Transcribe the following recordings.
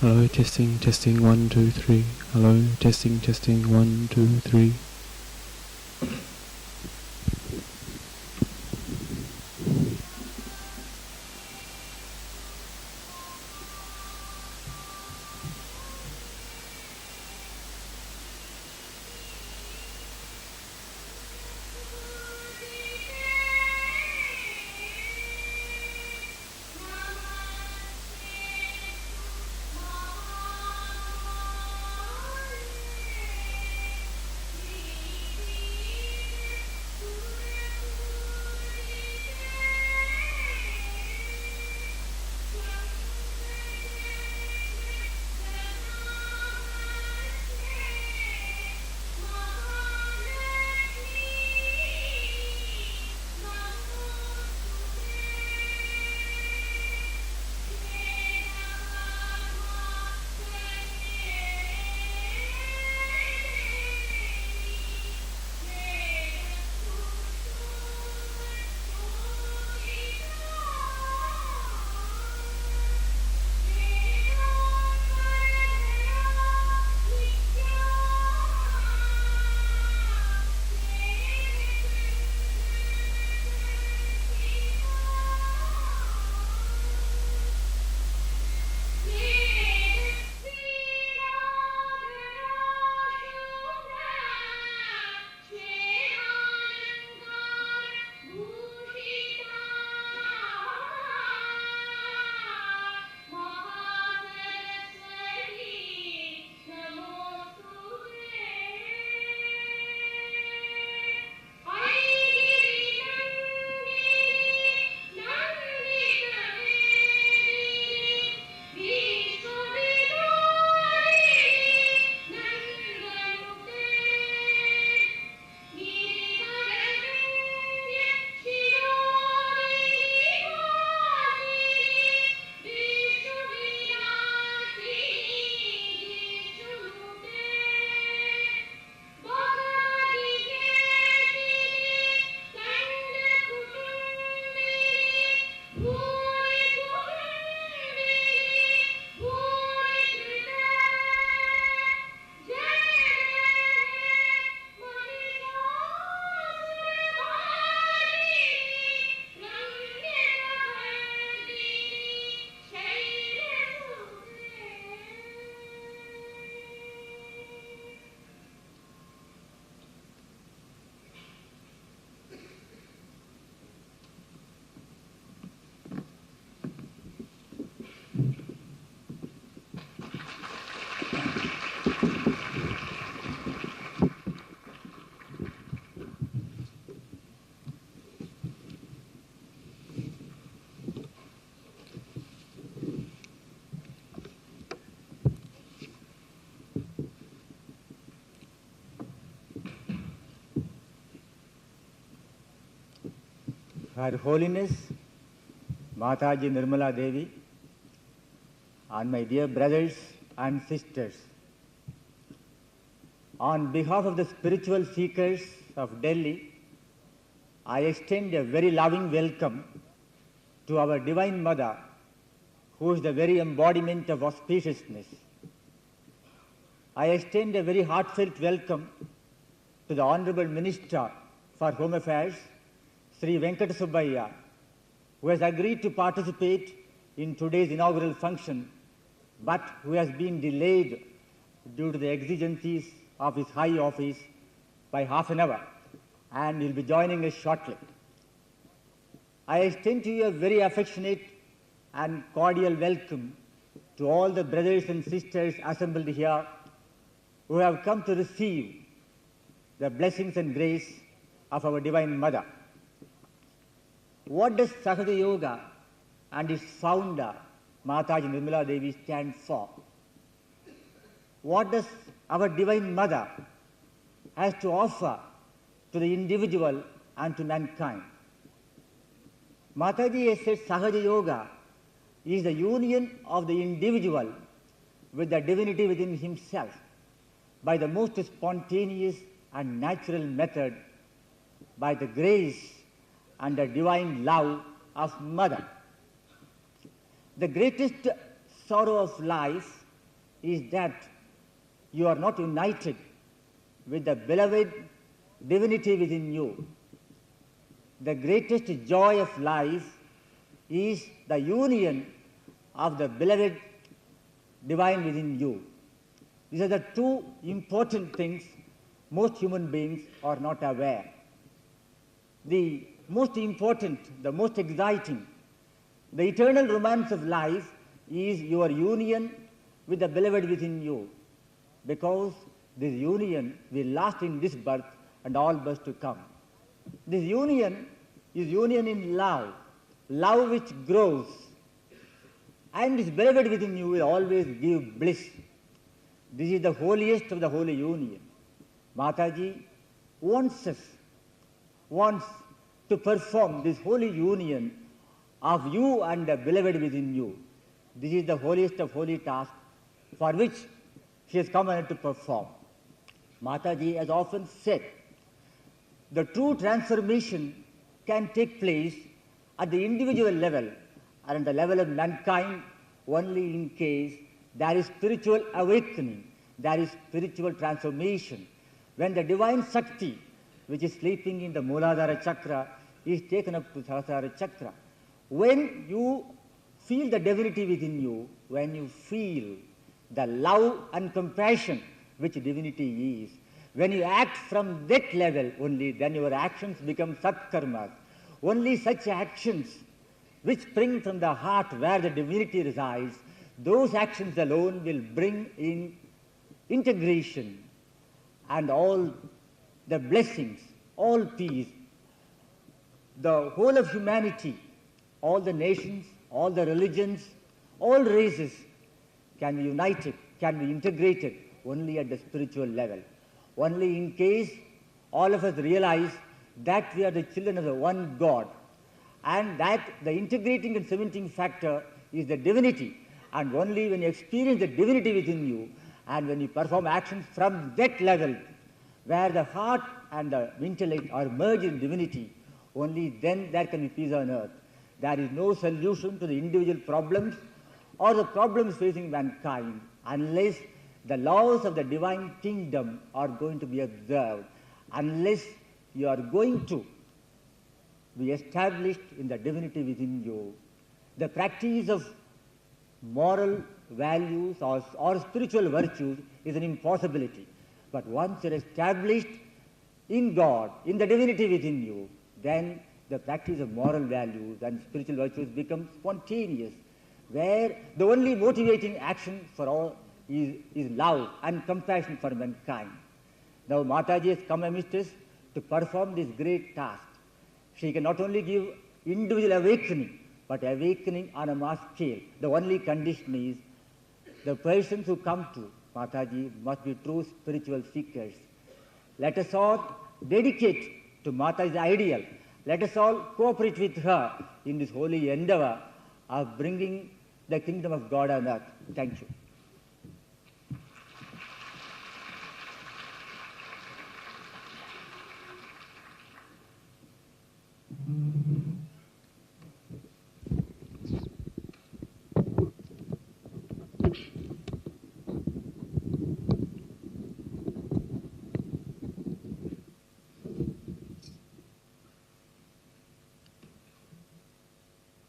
Hello, testing, testing, 1, 2, 3. Hello, testing, testing, 1, 2, 3. Her Holiness Mataji Nirmala Devi and my dear brothers and sisters, on behalf of the spiritual seekers of Delhi, I extend a very loving welcome to our Divine Mother, who is the very embodiment of auspiciousness. I extend a very heartfelt welcome to the Honorable Minister for Home Affairs, Sri Venkata Subbaiah, who has agreed to participate in today's inaugural function, but who has been delayed due to the exigencies of his high office by half an hour, and will be joining us shortly. I extend to you a very affectionate and cordial welcome to all the brothers and sisters assembled here who have come to receive the blessings and grace of our Divine Mother. What does Sahaja Yoga and its founder, Mataji Nirmala Devi, stand for? What does our Divine Mother has to offer to the individual and to mankind? Mataji has said Sahaja Yoga is the union of the individual with the divinity within himself by the most spontaneous and natural method, by the grace and the divine love of Mother. The greatest sorrow of life is that you are not united with the beloved divinity within you. The greatest joy of life is the union of the beloved divine within you. These are the two important things most human beings are not aware. The most important, the most exciting, the eternal romance of life is your union with the beloved within you, because this union will last in this birth and all births to come. This union is union in love, love which grows, and this beloved within you will always give bliss. This is the holiest of the holy union. Mataji wants to perform this holy union of you and the beloved within you. This is the holiest of holy tasks for which she has come here to perform. Mataji has often said, the true transformation can take place at the individual level and at the level of mankind only in case there is spiritual awakening, there is spiritual transformation. When the divine Shakti, which is sleeping in the Mooladhara Chakra, is taken up to Sahasrara Chakra, when you feel the divinity within you, when you feel the love and compassion which divinity is, when you act from that level only, then your actions become satkarmas. Only such actions which spring from the heart where the divinity resides, those actions alone will bring in integration and all the blessings, all peace. The whole of humanity, all the nations, all the religions, all races can be united, can be integrated only at the spiritual level. Only in case all of us realize that we are the children of the one God, and that the integrating and cementing factor is the divinity. And only when you experience the divinity within you, and when you perform actions from that level, where the heart and the intellect are merged in divinity, only then there can be peace on earth. There is no solution to the individual problems or the problems facing mankind unless the laws of the divine kingdom are going to be observed, unless you are going to be established in the divinity within you. The practice of moral values or spiritual virtues is an impossibility. But once you are established in God, in the divinity within you, then the practice of moral values and spiritual virtues becomes spontaneous, where the only motivating action for all is love and compassion for mankind. Now Mataji has come amidst us to perform this great task. She can not only give individual awakening, but awakening on a mass scale. The only condition is the persons who come to Mataji must be true spiritual seekers. Let us all dedicate to Mataji's ideal. Let us all cooperate with her in this holy endeavor of bringing the kingdom of God on earth. Thank you.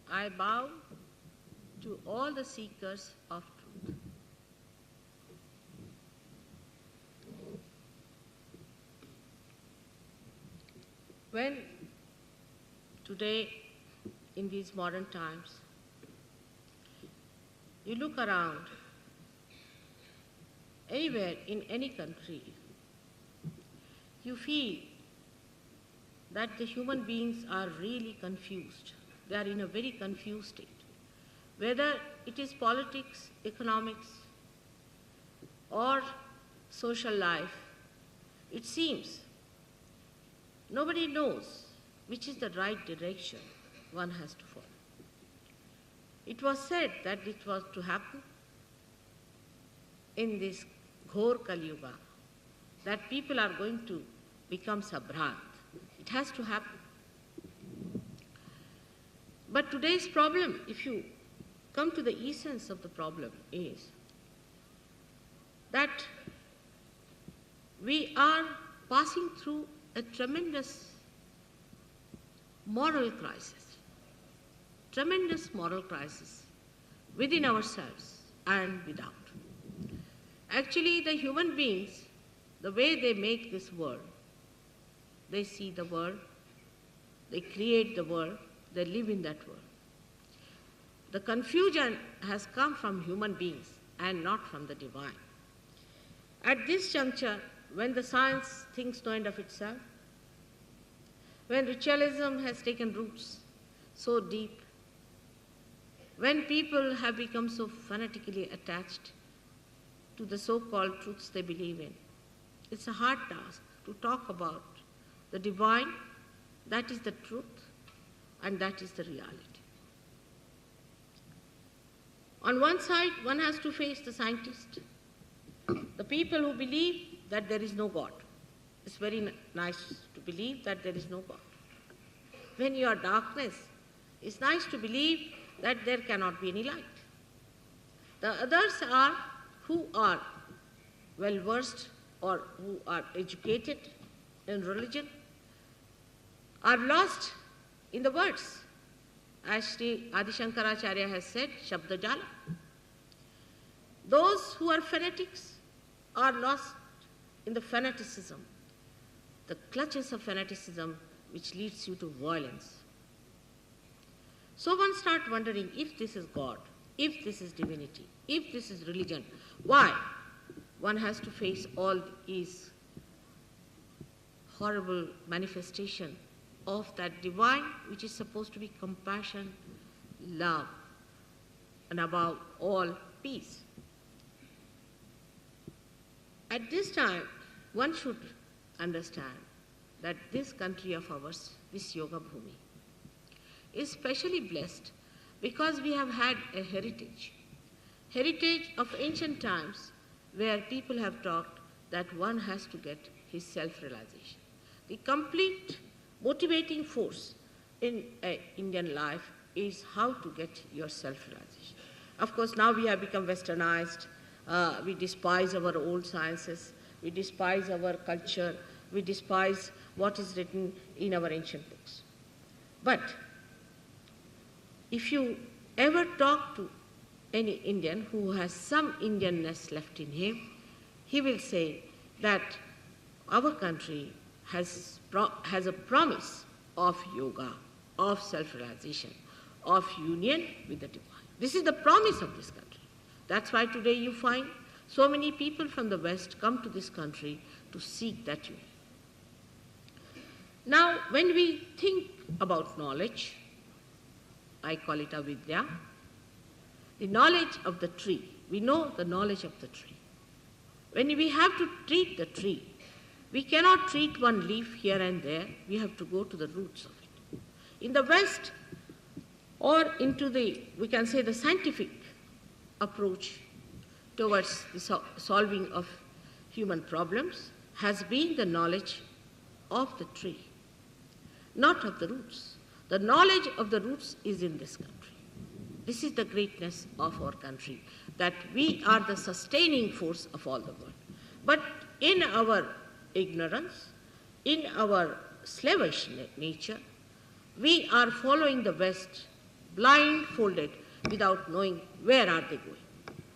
I bow to all the seekers of truth. When today, in these modern times, you look around, anywhere in any country, you feel that the human beings are really confused. They are in a very confused state. Whether it is politics, economics, or social life, it seems nobody knows which is the right direction one has to follow. It was said that it was to happen in this Ghor Kali Yuga, that people are going to become Sabhrant. It has to happen. But today's problem, if you come to the essence of the problem, is that we are passing through a tremendous moral crisis within ourselves and without. Actually, the human beings, the way they make this world, they see the world, they create the world, they live in that world. The confusion has come from human beings and not from the divine. At this juncture, when the science thinks no end of itself, when ritualism has taken roots so deep, when people have become so fanatically attached to the so-called truths they believe in, it's a hard task to talk about the divine, that is the truth, and that is the reality. On one side, one has to face the scientists, the people who believe that there is no God. It's very nice to believe that there is no God. When you are darkness, it's nice to believe that there cannot be any light. The others are who are well versed or who are educated in religion, are lost in the words. As Sri Adi Shankaracharya has said, Shabda Jala. Those who are fanatics are lost in the fanaticism, the clutches of fanaticism which leads you to violence. So one starts wondering if this is God, if this is divinity, if this is religion, why one has to face all these horrible manifestations of that divine which is supposed to be compassion, love, and above all, peace. At this time, one should understand that this country of ours, this Yoga Bhumi, is specially blessed because we have had a heritage of ancient times where people have taught that one has to get his self-realization. The complete motivating force in Indian life is how to get your self-realization. Of course, now we have become westernized. We despise our old sciences. We despise our culture. We despise what is written in our ancient books. But if you ever talk to any Indian who has some Indianness left in him, he will say that our country has a promise of yoga, of self-realization, of union with the divine. This is the promise of this country. That's why today you find so many people from the West come to this country to seek that union. Now, when we think about knowledge, I call it avidya, the knowledge of the tree. We know the knowledge of the tree. When we have to treat the tree, we cannot treat one leaf here and there. We have to go to the roots of it. In the West, or into the, we can say, the scientific approach towards the solving of human problems has been the knowledge of the tree, not of the roots. The knowledge of the roots is in this country. This is the greatness of our country, that we are the sustaining force of all the world. But in our ignorance, in our slavish nature, we are following the West blindfolded without knowing where are they going.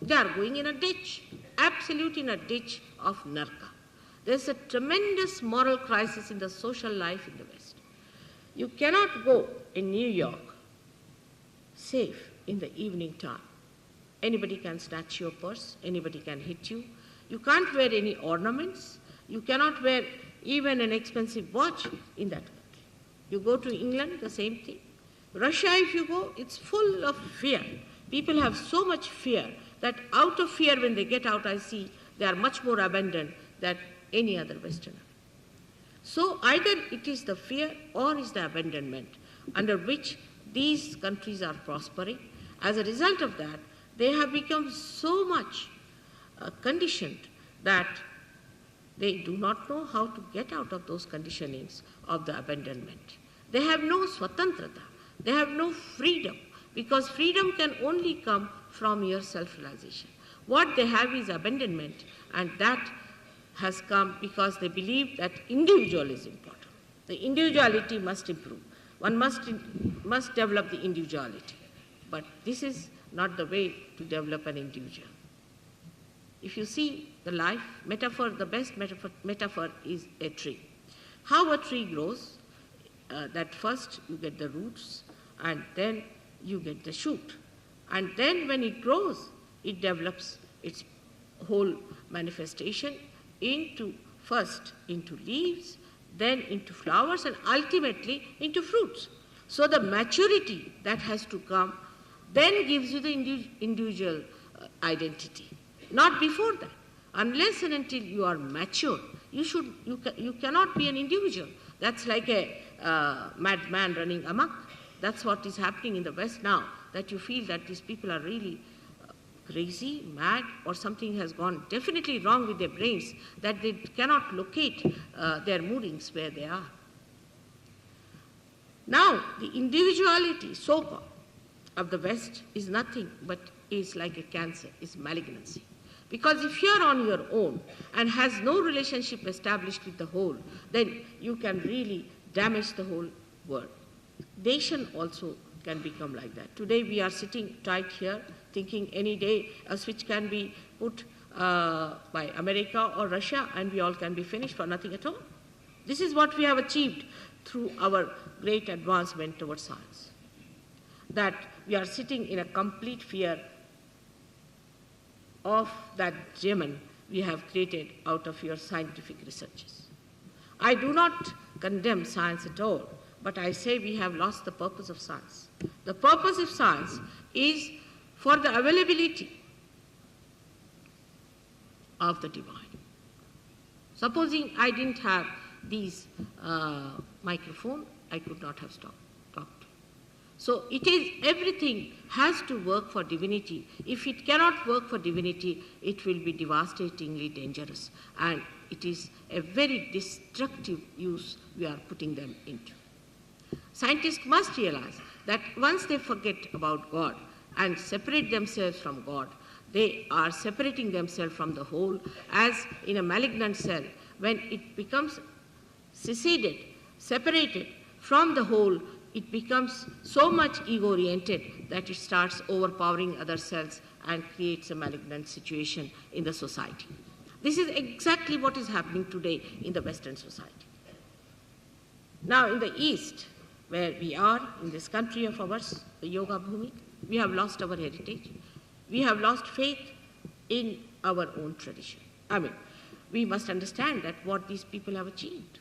They are going in a ditch, absolutely in a ditch of narka. There's a tremendous moral crisis in the social life in the West. You cannot go in New York safe in the evening time. Anybody can snatch your purse, anybody can hit you. You can't wear any ornaments. You cannot wear even an expensive watch in that country. You go to England, the same thing. Russia, if you go, it's full of fear. People have so much fear that out of fear, when they get out, I see they are much more abandoned than any other Westerner. So either it is the fear or is the abandonment under which these countries are prospering. As a result of that, they have become so much conditioned that they do not know how to get out of those conditionings of the abandonment. They have no swatantrata. They have no freedom, because freedom can only come from your self-realization. What they have is abandonment, and that has come because they believe that individual is important. The individuality must improve. One must develop the individuality. But this is not the way to develop an individual. If you see the life metaphor, the best metaphor is a tree. How a tree grows, that first you get the roots, and then you get the shoot. And then when it grows, it develops its whole manifestation first into leaves, then into flowers, and ultimately into fruits. So the maturity that has to come then gives you the individual identity. Not before that. Unless and until you are mature, you cannot be an individual. That's like a madman running amok. That's what is happening in the West now, that you feel that these people are really crazy, mad, or something has gone definitely wrong with their brains, that they cannot locate their moorings where they are. Now, the individuality, so-called, of the West is nothing but is like a cancer, is malignancy. Because if you're on your own and has no relationship established with the whole, then you can really damage the whole world. Nation also can become like that. Today we are sitting tight here, thinking any day a switch can be put by America or Russia and we all can be finished for nothing at all. This is what we have achieved through our great advancement towards science. That we are sitting in a complete fear of that demon we have created out of your scientific researches. I do not condemn science at all, but I say we have lost the purpose of science. The purpose of science is for the availability of the divine. Supposing I didn't have these microphone, I could not have talked. So it is, everything has to work for divinity. If it cannot work for divinity, it will be devastatingly dangerous. And it is a very destructive use we are putting them into. Scientists must realize that once they forget about God and separate themselves from God, they are separating themselves from the whole, as in a malignant cell. When it becomes seceded, separated from the whole, it becomes so much ego-oriented that it starts overpowering other cells and creates a malignant situation in the society. This is exactly what is happening today in the Western society. Now in the East, where we are, in this country of ours, the Yoga Bhumi, we have lost our heritage. We have lost faith in our own tradition. I mean, we must understand that what these people have achieved.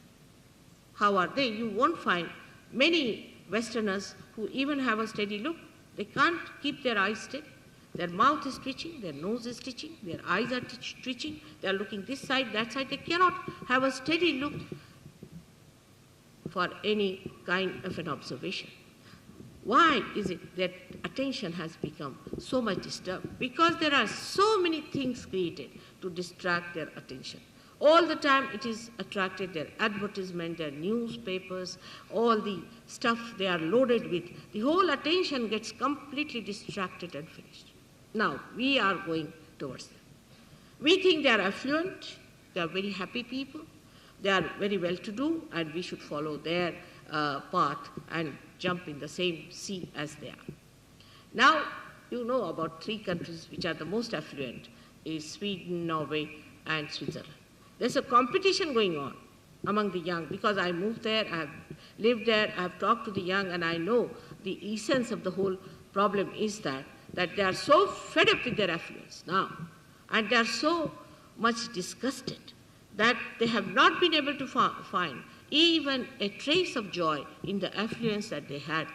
How are they? You won't find many Westerners who even have a steady look. They can't keep their eyes steady. Their mouth is twitching, their nose is twitching, their eyes are twitching, they are looking this side, that side. They cannot have a steady look for any kind of an observation. Why is it that attention has become so much disturbed? Because there are so many things created to distract their attention. All the time it is attracted, their advertisement, their newspapers, all the stuff they are loaded with. The whole attention gets completely distracted and finished. Now, we are going towards them. We think they are affluent, they are very happy people, they are very well-to-do, and we should follow their path and jump in the same sea as they are. Now, you know about 3 countries which are the most affluent, is Sweden, Norway, and Switzerland. There's a competition going on among the young, because I moved there, I have lived there, I have talked to the young, and I know the essence of the whole problem is that they are so fed up with their affluence now, and they are so much disgusted that they have not been able to find even a trace of joy in the affluence that they had,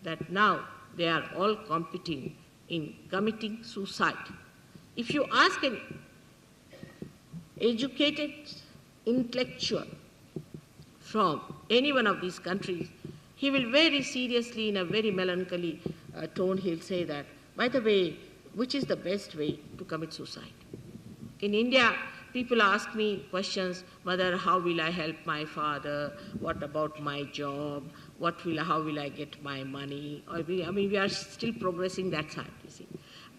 that now they are all competing in committing suicide. If you ask an educated intellectual from any one of these countries, he will very seriously, in a very melancholy tone, he'll say that, by the way, which is the best way to commit suicide? In India, people ask me questions, Mother, how will I help my father? What about my job? How will I get my money? We are still progressing that side, you see.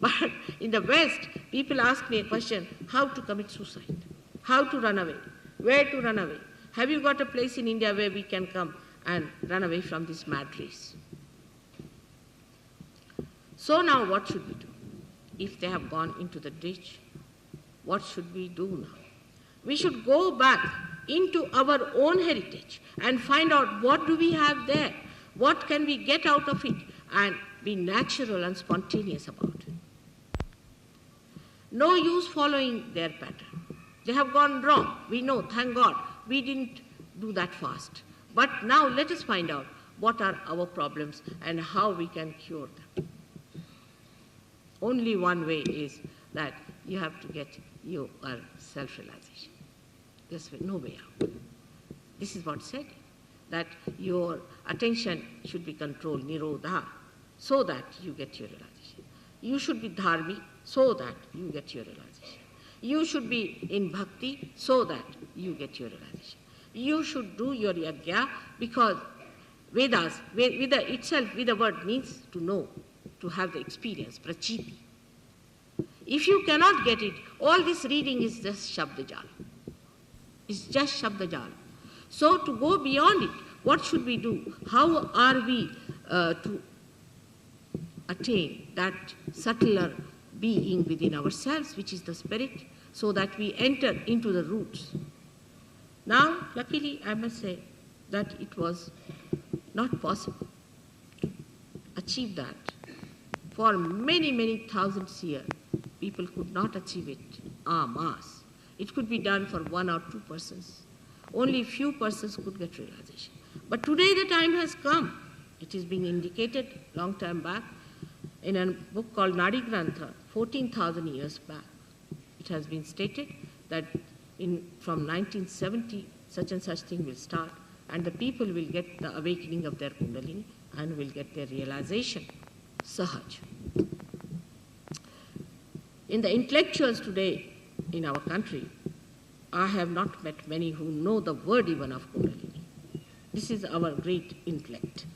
But in the West, people ask me a question, how to commit suicide, how to run away, where to run away. Have you got a place in India where we can come and run away from this mad race? So now what should we do? If they have gone into the ditch, what should we do now? We should go back into our own heritage and find out what do we have there, what can we get out of it, and be natural and spontaneous about it. No use following their pattern. They have gone wrong. We know, thank God, we didn't do that fast. But now let us find out what are our problems and how we can cure them. Only one way is that you have to get your self-realization. There's no way out. This is what's said, that your attention should be controlled, nirodha, so that you get your realization. You should be dharmi, so that you get your realization. You should be in bhakti, so that you get your realization. You should do your yajna, because Vedas, Veda itself, Veda word means to know, to have the experience, prachiti. If you cannot get it, all this reading is just Shabdajal. It's just Shabdajal. So to go beyond it, what should we do? How are we to attain that subtler being within ourselves, which is the spirit, so that we enter into the roots? Now, luckily, I must say that it was not possible to achieve that. For many, many thousands years, people could not achieve it en masse. It could be done for 1 or 2 persons. Only few persons could get realization. But today the time has come. It is being indicated long time back in a book called Nadi Grantha, 14,000 years back. It has been stated that from 1970, such and such thing will start, and the people will get the awakening of their Kundalini and will get their realization, Sahaj. In the intellectuals today in our country, I have not met many who know the word even of Kundalini. This is our great intellect.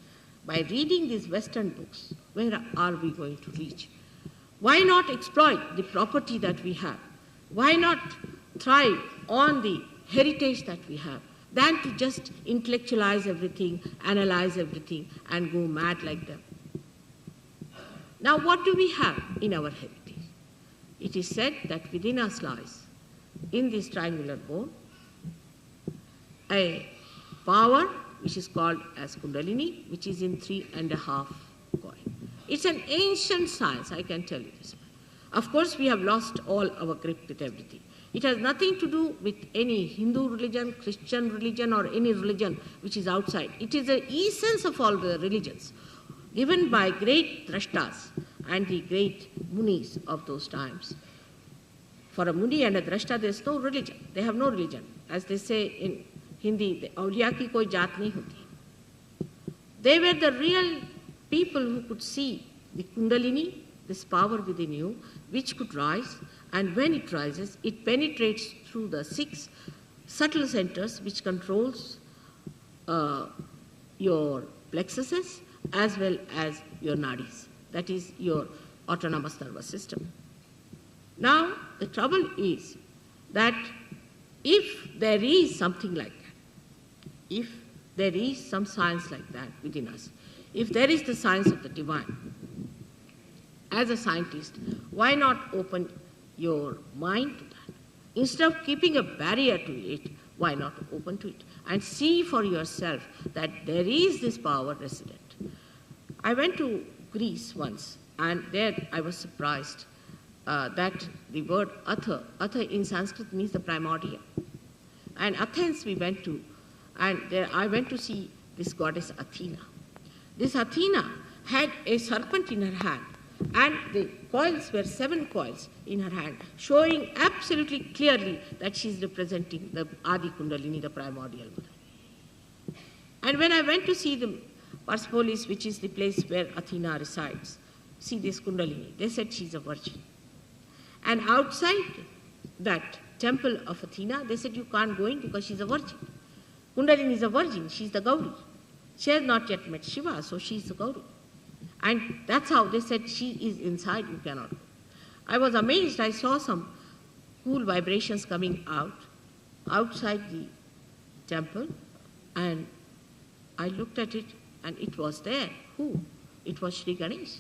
By reading these Western books, where are we going to reach? Why not exploit the property that we have? Why not thrive on the heritage that we have, than to just intellectualize everything, analyze everything, and go mad like them? Now, what do we have in our heritage? It is said that within us lies, in this triangular bone, a power which is called as Kundalini, which is in 3.5 coin. It's an ancient science, I can tell you this. Of course, we have lost all our grip with everything. It has nothing to do with any Hindu religion, Christian religion, or any religion which is outside. It is the essence of all the religions, given by great drashtas and the great munis of those times. For a muni and a drashta, there is no religion. They have no religion. As they say in Hindi, the awliya ki koi jaat nahi hoti. They were the real people who could see the Kundalini, this power within you, which could rise, and when it rises, it penetrates through the 6 subtle centers which controls your plexuses as well as your nadis. That is your autonomous nervous system. Now, the trouble is that if there is something like that, if there is some science like that within us, if there is the science of the divine, as a scientist, why not open your mind to that? Instead of keeping a barrier to it, why not open to it and see for yourself that there is this power resident? I went to Greece once, and there I was surprised that the word Atha in Sanskrit means the primordial. And Athens we went to, and there I went to see this goddess Athena. This Athena had a serpent in her hand, and the coils were 7 coils in her hand, showing absolutely clearly that she is representing the Adi Kundalini, the primordial mother. And when I went to see the Persepolis, which is the place where Athena resides, see this Kundalini, they said she is a virgin. And outside that temple of Athena, they said you can't go in because she is a virgin. Kundalini is a virgin, she is the Gauri. She has not yet met Shiva, so she is the Gauri. And that's how they said she is inside, you cannot go. I was amazed. I saw some cool vibrations coming outside the temple, and I looked at it, and it was there. Who? It was Sri Ganesh.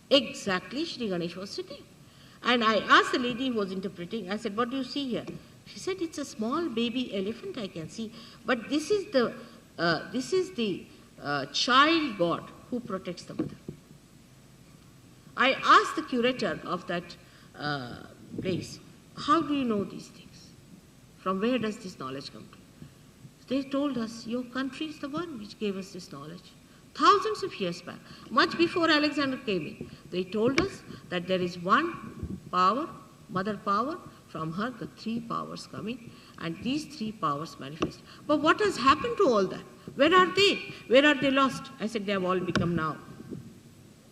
Exactly, Sri Ganesh was sitting. And I asked the lady who was interpreting, I said, what do you see here? She said, it's a small baby elephant I can see, but this is the child god who protects the mother. I asked the curator of that place, how do you know these things? From where does this knowledge come to? They told us, your country is the one which gave us this knowledge. Thousands of years back, much before Alexander came in, they told us that there is one power, mother power, from her the three powers coming, and these three powers manifest. But what has happened to all that? Where are they? Where are they lost? I said, they have all become now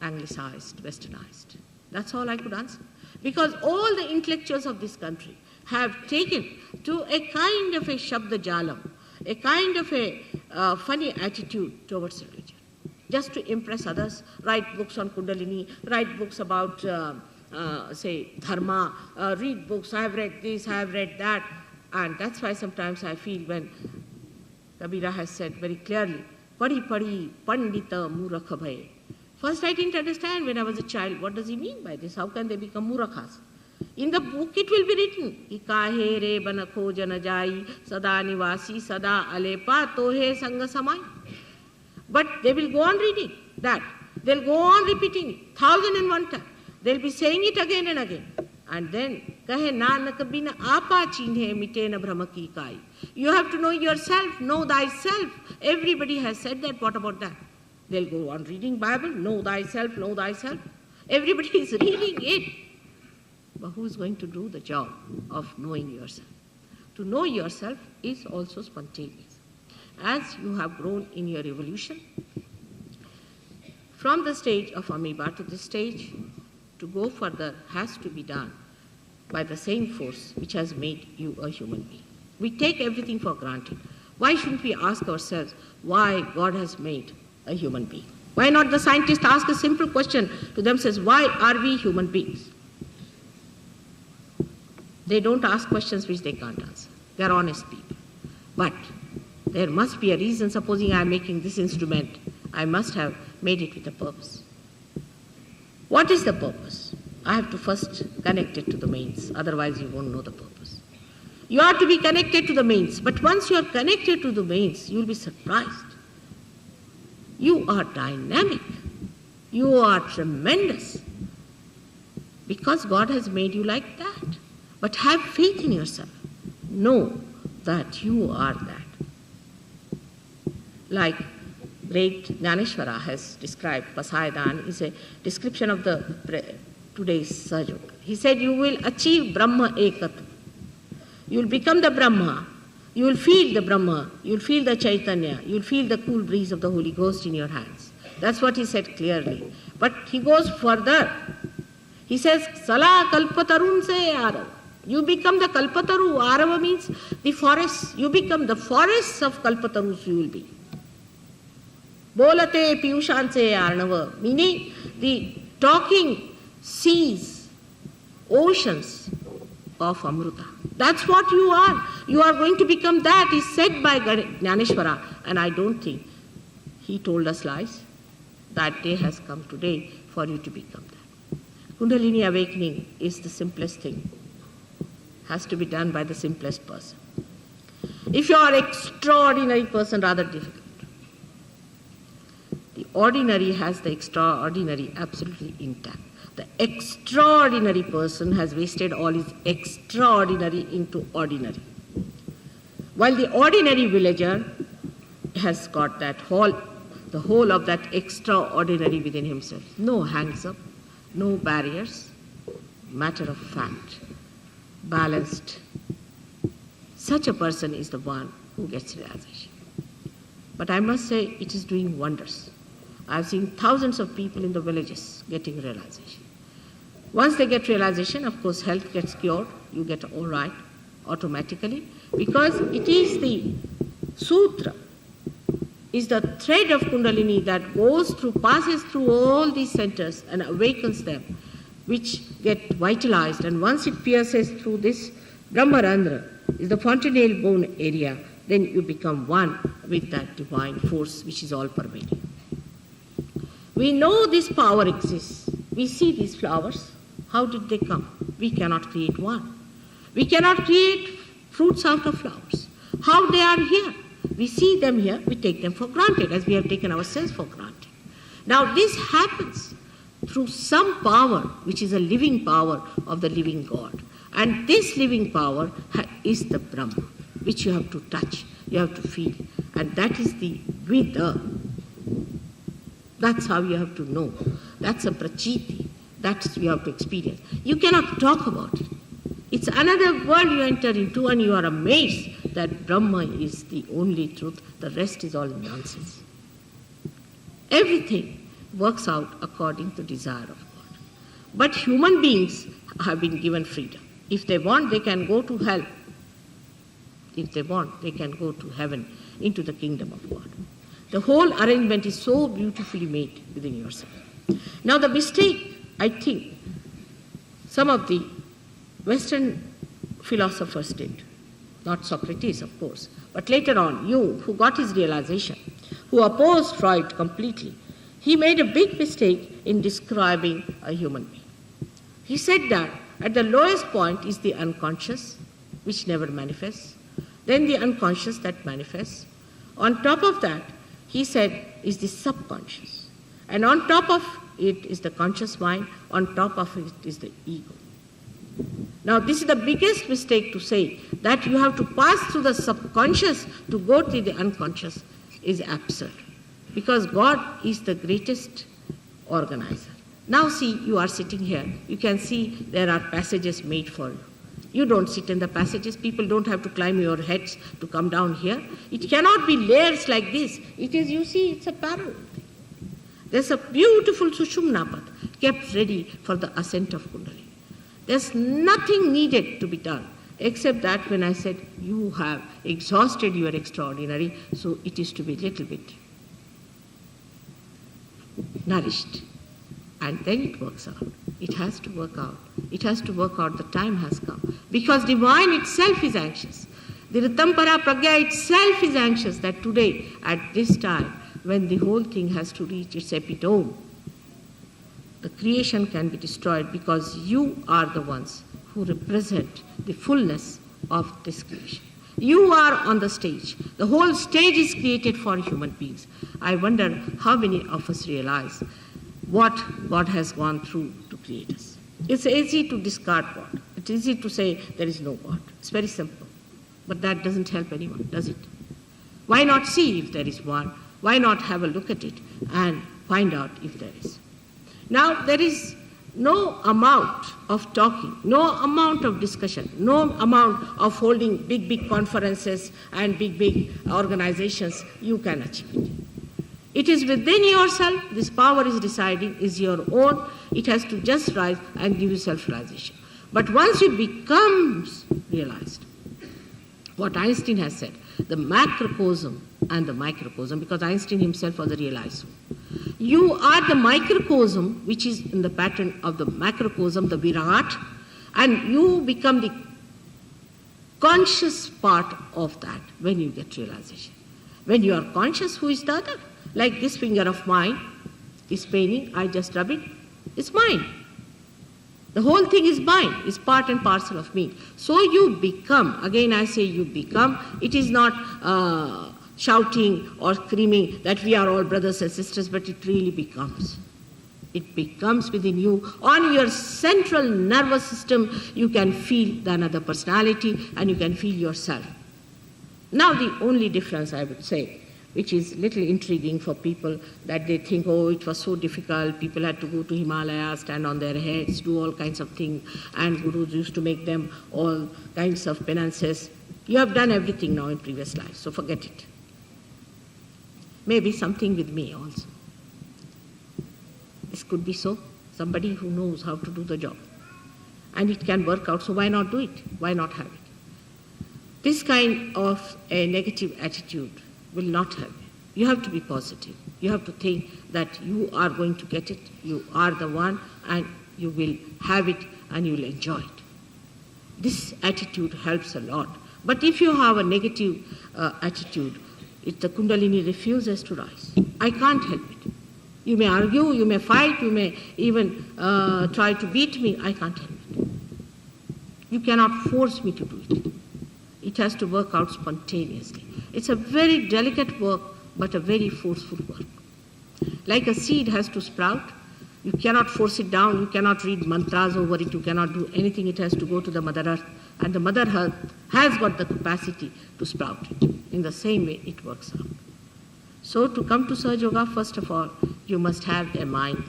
anglicized, westernized. That's all I could answer. Because all the intellectuals of this country have taken to a kind of a Shabda Jalam, a kind of a funny attitude towards religion. Just to impress others, write books on Kundalini, write books about, say, Dharma, read books, I have read this, I have read that. And that's why sometimes I feel when Kabira has said very clearly, Padi Padi Pandita Murakha Bhaye. First I didn't understand when I was a child, what does he mean by this? How can they become Murakhas? In the book it will be written, Ikahe re banakho janajai, sada nivasi, sada alepa, tohe sanga samai. But they will go on reading that. They'll go on repeating it 1,001 times. They'll be saying it again and again. And then, kahe nanak bina apa chinhe mitena brahmaki kai. You have to know yourself, know thyself. Everybody has said that. What about that? They'll go on reading Bible, know thyself, know thyself. Everybody is reading it. But who is going to do the job of knowing yourself? To know yourself is also spontaneous. As you have grown in your evolution, from the stage of amoeba to this stage, to go further has to be done by the same force which has made you a human being. We take everything for granted. Why shouldn't we ask ourselves why God has made a human being? Why not the scientists ask a simple question to themselves, why are we human beings? They don't ask questions which they can't answer. They are honest people. But there must be a reason. Supposing I am making this instrument, I must have made it with a purpose. What is the purpose? I have to first connect it to the mains, otherwise you won't know the purpose. You are to be connected to the mains, but once you are connected to the mains, you will be surprised. You are dynamic. You are tremendous. Because God has made you like that. But have faith in yourself. Know that you are that. Like great Jnaneshwara has described, Pasayadana is a description of today's Sahaja. He said, you will achieve Brahma Ekatva. You will become the Brahma. You will feel the Brahma. You will feel the Chaitanya. You will feel the cool breeze of the Holy Ghost in your hands. That's what he said clearly. But he goes further. He says, Sala Kalpatarun se Arava. You become the Kalpataru. Arava means the forest. You become the forests of Kalpatarus you will be. Bolate Piyushan se Arnava. Meaning the talking seas, oceans of Amruta. That's what you are. You are going to become that, is said by Jnaneshwara. And I don't think he told us lies. That day has come today for you to become that. Kundalini awakening is the simplest thing. Has to be done by the simplest person. If you are an extraordinary person, rather difficult. The ordinary has the extraordinary absolutely intact. The extraordinary person has wasted all his extraordinary into ordinary. While the ordinary villager has got the whole of that extraordinary within himself. No hangs up, no barriers, matter of fact, balanced. Such a person is the one who gets realization. But I must say it is doing wonders. I've seen thousands of people in the villages getting realization. Once they get realization, of course, health gets cured, you get all right automatically, because it is the sutra, is the thread of Kundalini that goes through, passes through all these centers and awakens them which get vitalized, and once it pierces through this Brahmarandra, is the fontanelle bone area, then you become one with that divine force which is all pervading. We know this power exists. We see these flowers. How did they come? We cannot create one. We cannot create fruits out of flowers. How they are here? We see them here, we take them for granted, as we have taken ourselves for granted. Now this happens through some power which is a living power of the living God. And this living power is the Brahma, which you have to touch, you have to feel. And that is the Vida. That's how you have to know. That's a prachiti. That's you have to experience. You cannot talk about it. It's another world you enter into and you are amazed that Brahma is the only truth. The rest is all nonsense. Everything works out according to desire of God. But human beings have been given freedom. If they want, they can go to hell. If they want, they can go to heaven, into the kingdom of God. The whole arrangement is so beautifully made within yourself. Now the mistake, I think, some of the Western philosophers did, not Socrates, of course, but later on, Jung, who got his realization, who opposed Freud completely, he made a big mistake in describing a human being. He said that at the lowest point is the unconscious, which never manifests, then the unconscious that manifests. On top of that, he said, is the subconscious. And on top of it is the conscious mind, on top of it is the ego. Now, this is the biggest mistake to say that you have to pass through the subconscious to go to the unconscious is absurd. Because God is the greatest organizer. Now see, you are sitting here. You can see there are passages made for you. You don't sit in the passages. People don't have to climb your heads to come down here. It cannot be layers like this. It is, you see, it's a parallel thing. There's a beautiful Sushumna path kept ready for the ascent of Kundalini. There's nothing needed to be done except that when I said you have exhausted your extraordinary, so it is to be little bit nourished. And then it works out. It has to work out. It has to work out. The time has come. Because divine itself is anxious. The Ritampara Pragya itself is anxious that today, at this time, when the whole thing has to reach its epitome, the creation can be destroyed because you are the ones who represent the fullness of this creation. You are on the stage. The whole stage is created for human beings. I wonder how many of us realize what God has gone through to create us. It's easy to discard God. It's easy to say there is no God. It's very simple. But that doesn't help anyone, does it? Why not see if there is one? Why not have a look at it and find out if there is? Now, there is no amount of talking, no amount of discussion, no amount of holding big conferences and big organizations you can achieve it. It is within yourself, this power is deciding, is your own, it has to just rise and give you self-realization. But once you become realized, what Einstein has said, the macrocosm and the microcosm, because Einstein himself was a realized one. You are the microcosm, which is in the pattern of the macrocosm, the Virat, and you become the conscious part of that when you get realization. When you are conscious, who is the other? Like this finger of mine is paining, I just rub it, it's mine. The whole thing is mine, is part and parcel of me. So you become, again I say you become, it is not shouting or screaming that we are all brothers and sisters, but it really becomes. It becomes within you. On your central nervous system, you can feel the another personality and you can feel yourself. Now the only difference I would say, which is little intriguing for people, that they think, oh, it was so difficult, people had to go to Himalaya, stand on their heads, do all kinds of things, and gurus used to make them all kinds of penances. You have done everything now in previous lives, so forget it. Maybe something with me also. This could be so, somebody who knows how to do the job. And it can work out, so why not do it? Why not have it? This kind of a negative attitude will not help you. You have to be positive. You have to think that you are going to get it, you are the one, and you will have it and you will enjoy it. This attitude helps a lot. But if you have a negative attitude, if the Kundalini refuses to rise, I can't help it. You may argue, you may fight, you may even try to beat me, I can't help it. You cannot force me to do it. It has to work out spontaneously. It's a very delicate work, but a very forceful work. Like a seed has to sprout, you cannot force it down, you cannot read mantras over it, you cannot do anything, it has to go to the Mother Earth, and the Mother Earth has got the capacity to sprout it. In the same way, it works out. So to come to Sahaja Yoga, first of all, you must have a mind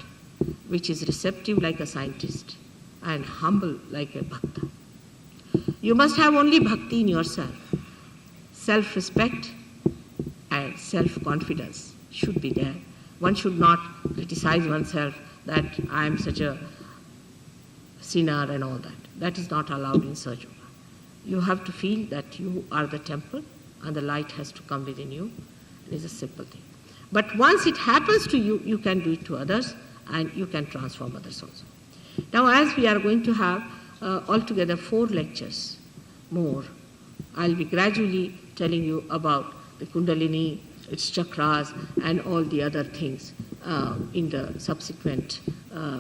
which is receptive like a scientist and humble like a bhakta. You must have only bhakti in yourself. Self-respect and self-confidence should be there. One should not criticize oneself that I am such a sinner and all that. That is not allowed in Sahaja Yoga. You have to feel that you are the temple and the light has to come within you. It is a simple thing. But once it happens to you, you can do it to others and you can transform others also. Now, as we are going to have altogether 4 lectures more, I'll be gradually telling you about the Kundalini, its chakras, and all the other things in the subsequent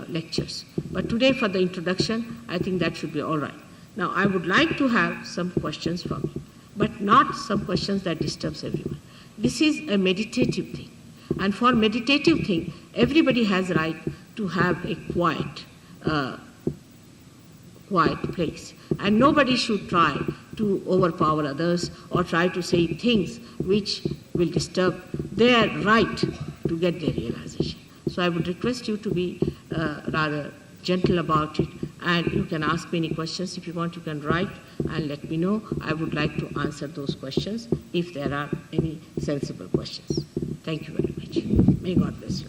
lectures. But today, for the introduction, I think that should be all right. Now, I would like to have some questions from you, but not some questions that disturbs everyone. This is a meditative thing. And for meditative thing, everybody has right to have a quiet place. And nobody should try to overpower others or try to say things which will disturb their right to get their realization. So I would request you to be rather gentle about it, and you can ask me any questions. If you want, you can write and let me know. I would like to answer those questions if there are any sensible questions. Thank you very much. May God bless you.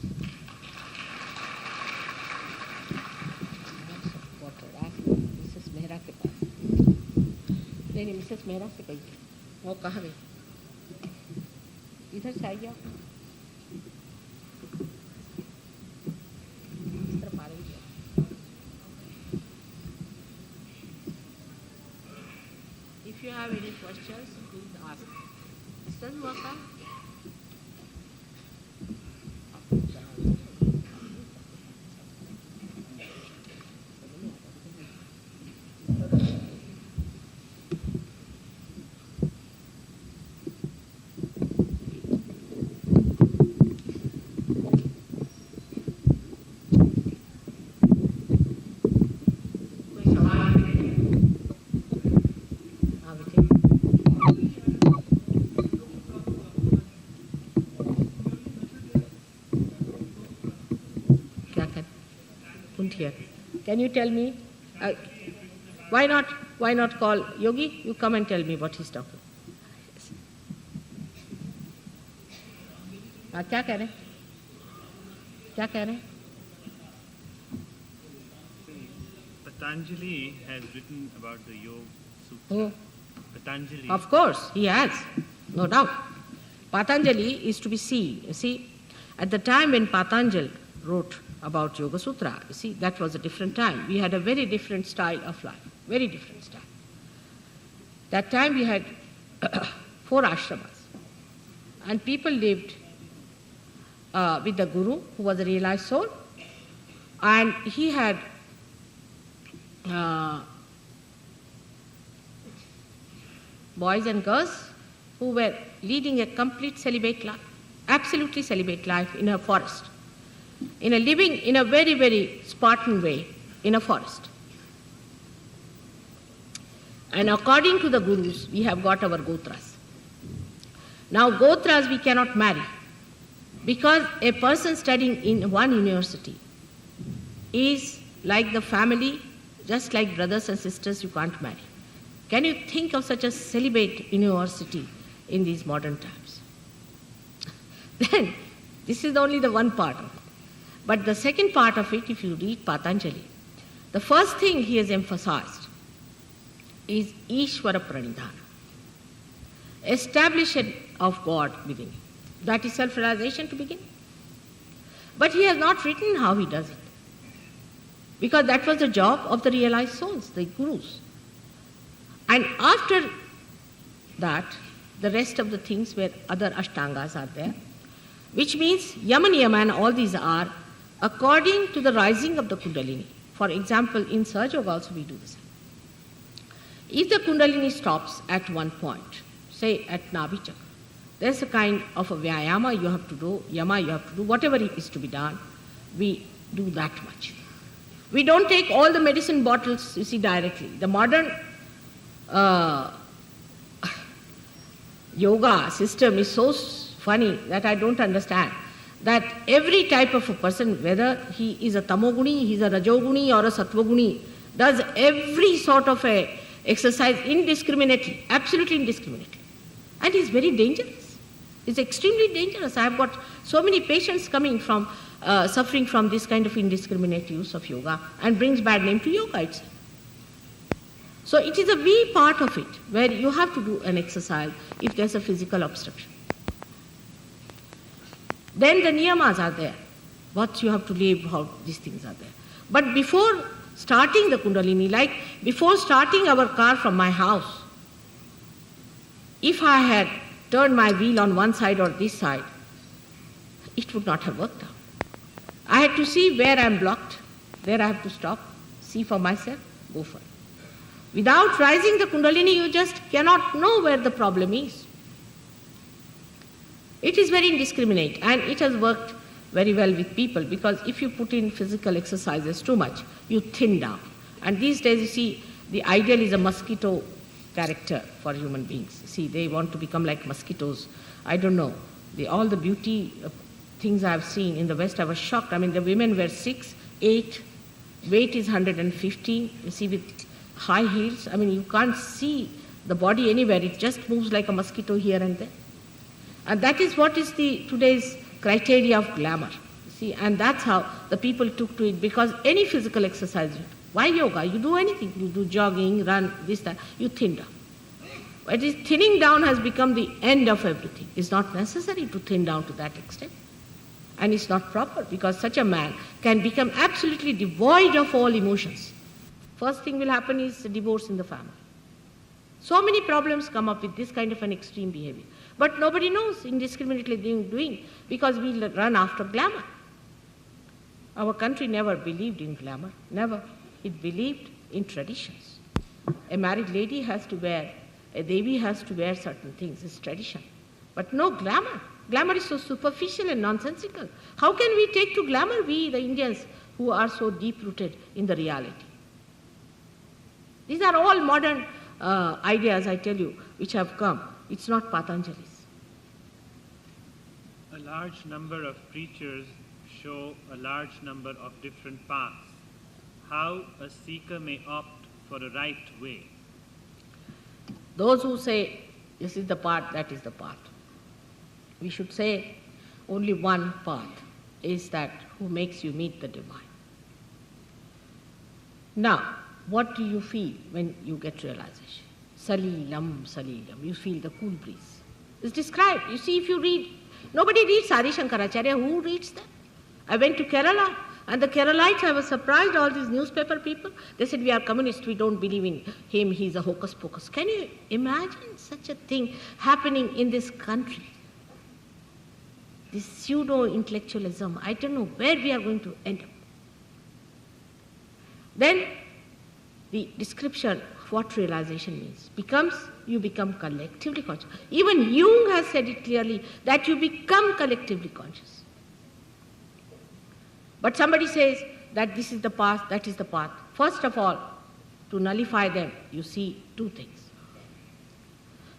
Mrs Mehra के पास नहीं Mrs Mehra से कहिए वो कहाँ गई इधर से आइए इस तरफ आ रही है If you have any questions, please ask. This doesn't work out. Here. Can you tell me, why not call Yogi? You come and tell me what he's talking. क्या कह रहे हैं? Patanjali has written about the Yoga Sutra. Who? Patanjali. Of course, he has, no doubt. Patanjali is to be seen. You see, at the time when Patanjali wrote about Yoga Sutra, you see, that was a different time. We had a very different style of life, very different style. That time we had 4 ashramas, and people lived with the Guru, who was a realized soul, and he had boys and girls who were leading a complete celibate life, absolutely celibate life in a forest, living in a very, very Spartan way in a forest. And according to the Gurus, we have got our Gotras. Now, Gotras we cannot marry, because a person studying in one university is like the family, just like brothers and sisters, you can't marry. Can you think of such a celibate university in these modern times? Then, this is only the one part of it. But the second part of it, if you read Patanjali, the first thing he has emphasized is Ishvara Pranidhana, establishment of God within you. That is self-realization to begin. But he has not written how he does it. because that was the job of the realized souls, the gurus. And after that, the rest of the things where other ashtangas are there, which means yama niyama and all these are according to the rising of the kundalini. For example, in Sahaja Yoga also we do the same. If the kundalini stops at one point, say at Nabi Chakra, there's a kind of a vyayama you have to do, yama you have to do, whatever is to be done, we do that much. We don't take all the medicine bottles, you see, directly. The modern yoga system is so funny that I don't understand that every type of a person, whether he is a tamoguni, he is a rajoguni or a satvaguni, does every sort of a exercise indiscriminately, absolutely indiscriminately. And it's very dangerous. It's extremely dangerous. I have got so many patients coming from suffering from this kind of indiscriminate use of yoga and brings bad name to yoga itself. So it is a wee part of it where you have to do an exercise if there's a physical obstruction. Then the niyamas are there, what you have to live, how these things are there. But before starting the kundalini, like before starting our car from my house, if I had turned my wheel on one side or this side, it would not have worked out. I had to see where I am blocked, where I have to stop, see for myself, go for it. Without rising the kundalini, you just cannot know where the problem is. It is very indiscriminate, and it has worked very well with people, because if you put in physical exercises too much, you thin down. And these days, you see, the ideal is a mosquito character for human beings. See, they want to become like mosquitoes. I don't know. All the beauty things I have seen in the West, I was shocked. I mean, the women were 6, 8, weight is 150, you see, with high heels. I mean, you can't see the body anywhere. It just moves like a mosquito here and there. And that is what is today's criteria of glamour. See, and that's how the people took to it, because any physical exercise, why yoga? You do anything. You do jogging, run, this, that, you thin down. But thinning down has become the end of everything. It's not necessary to thin down to that extent. And it's not proper, because such a man can become absolutely devoid of all emotions. First thing will happen is divorce in the family. So many problems come up with this kind of an extreme behavior. But nobody knows indiscriminately doing, because we run after glamour. Our country never believed in glamour, never. It believed in traditions. A married lady has to wear, a Devi has to wear certain things, it's tradition. But no glamour. Glamour is so superficial and nonsensical. How can we take to glamour, we, the Indians, who are so deep-rooted in the reality? These are all modern ideas, I tell you, which have come. It's not Patanjali's. A large number of preachers show a large number of different paths. How a seeker may opt for a right way? Those who say, this is the path, that is the path. We should say only one path is that who makes you meet the divine. Now, what do you feel when you get realization? Salilam, salilam. You feel the cool breeze. It's described. You see, if you read, nobody reads Adi Shankaracharya. Who reads that? I went to Kerala, and the Keralites, I was surprised, all these newspaper people, they said, we are communists, we don't believe in him, he's a hocus pocus. Can you imagine such a thing happening in this country? This pseudo-intellectualism, I don't know where we are going to end up. Then the description of what realization means becomes, you become collectively conscious. Even Jung has said it clearly, that you become collectively conscious. But somebody says that this is the path, that is the path. First of all, to nullify them, you see two things.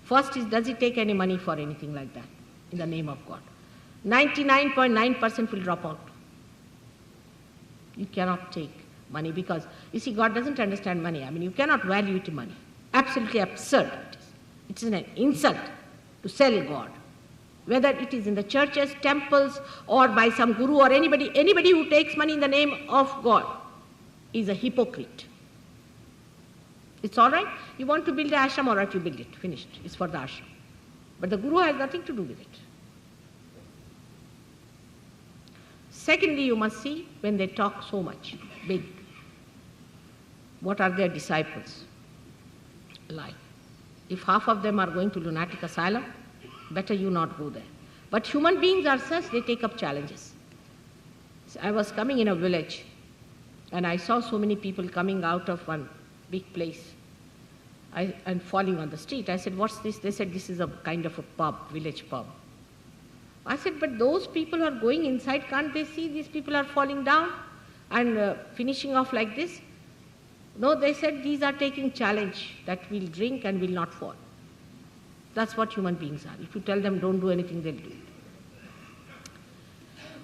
First is, does it take any money for anything like that in the name of God? 99.9% will drop out. You cannot take money because, you see, God doesn't understand money. I mean, you cannot value it in money. Absolutely absurd it is. It is an insult to sell God. Whether it is in the churches, temples, or by some guru or anybody who takes money in the name of God is a hypocrite. It's all right. You want to build an ashram, all right, you build it. Finished. It's for the ashram. But the guru has nothing to do with it. Secondly, you must see when they talk so much, big, what are their disciples like. If half of them are going to lunatic asylum, better you not go there. But human beings are such, they take up challenges. So I was coming in a village, and I saw so many people coming out of one big place and falling on the street. I said, what's this? They said, this is a kind of a pub, village pub. I said, but those people who are going inside, can't they see these people are falling down and finishing off like this? No, they said, these are taking challenge that we'll drink and will not fall. That's what human beings are. If you tell them don't do anything, they'll do it.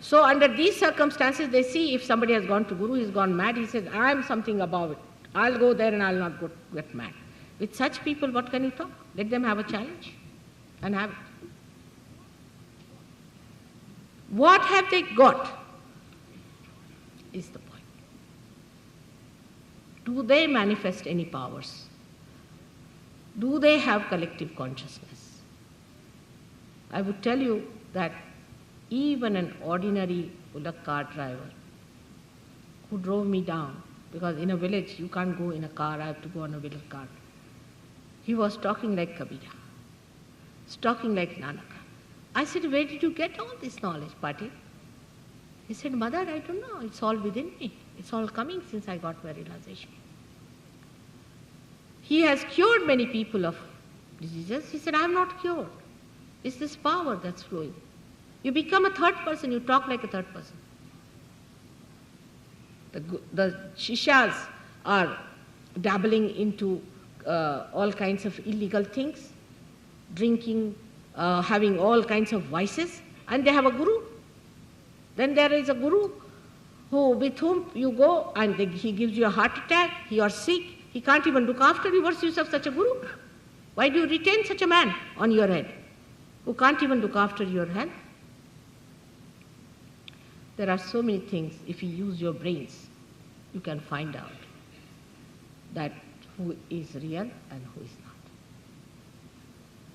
So under these circumstances, they see if somebody has gone to Guru, he's gone mad, he says, I'm something above it. I'll go there and I'll not get mad. With such people, what can you talk? Let them have a challenge and have it. What have they got is the point. Do they manifest any powers? Do they have collective consciousness? I would tell you that even an ordinary bullock cart driver who drove me down, because in a village you can't go in a car, I have to go on a bullock cart. He was talking like Kabira, talking like Nanaka. I said, where did you get all this knowledge, Patil? He said, Mother, I don't know, it's all within me. It's all coming since I got my realization. He has cured many people of diseases. He said, I am not cured. It's this power that's flowing. You become a third person, you talk like a third person. The shishas are dabbling into all kinds of illegal things, drinking, having all kinds of vices, and they have a guru. Then there is a guru with whom you go and he gives you a heart attack, you are sick, he can't even look after you. What's the use of such a guru? Why do you retain such a man on your head who can't even look after your health? There are so many things, if you use your brains, you can find out that who is real and who is not.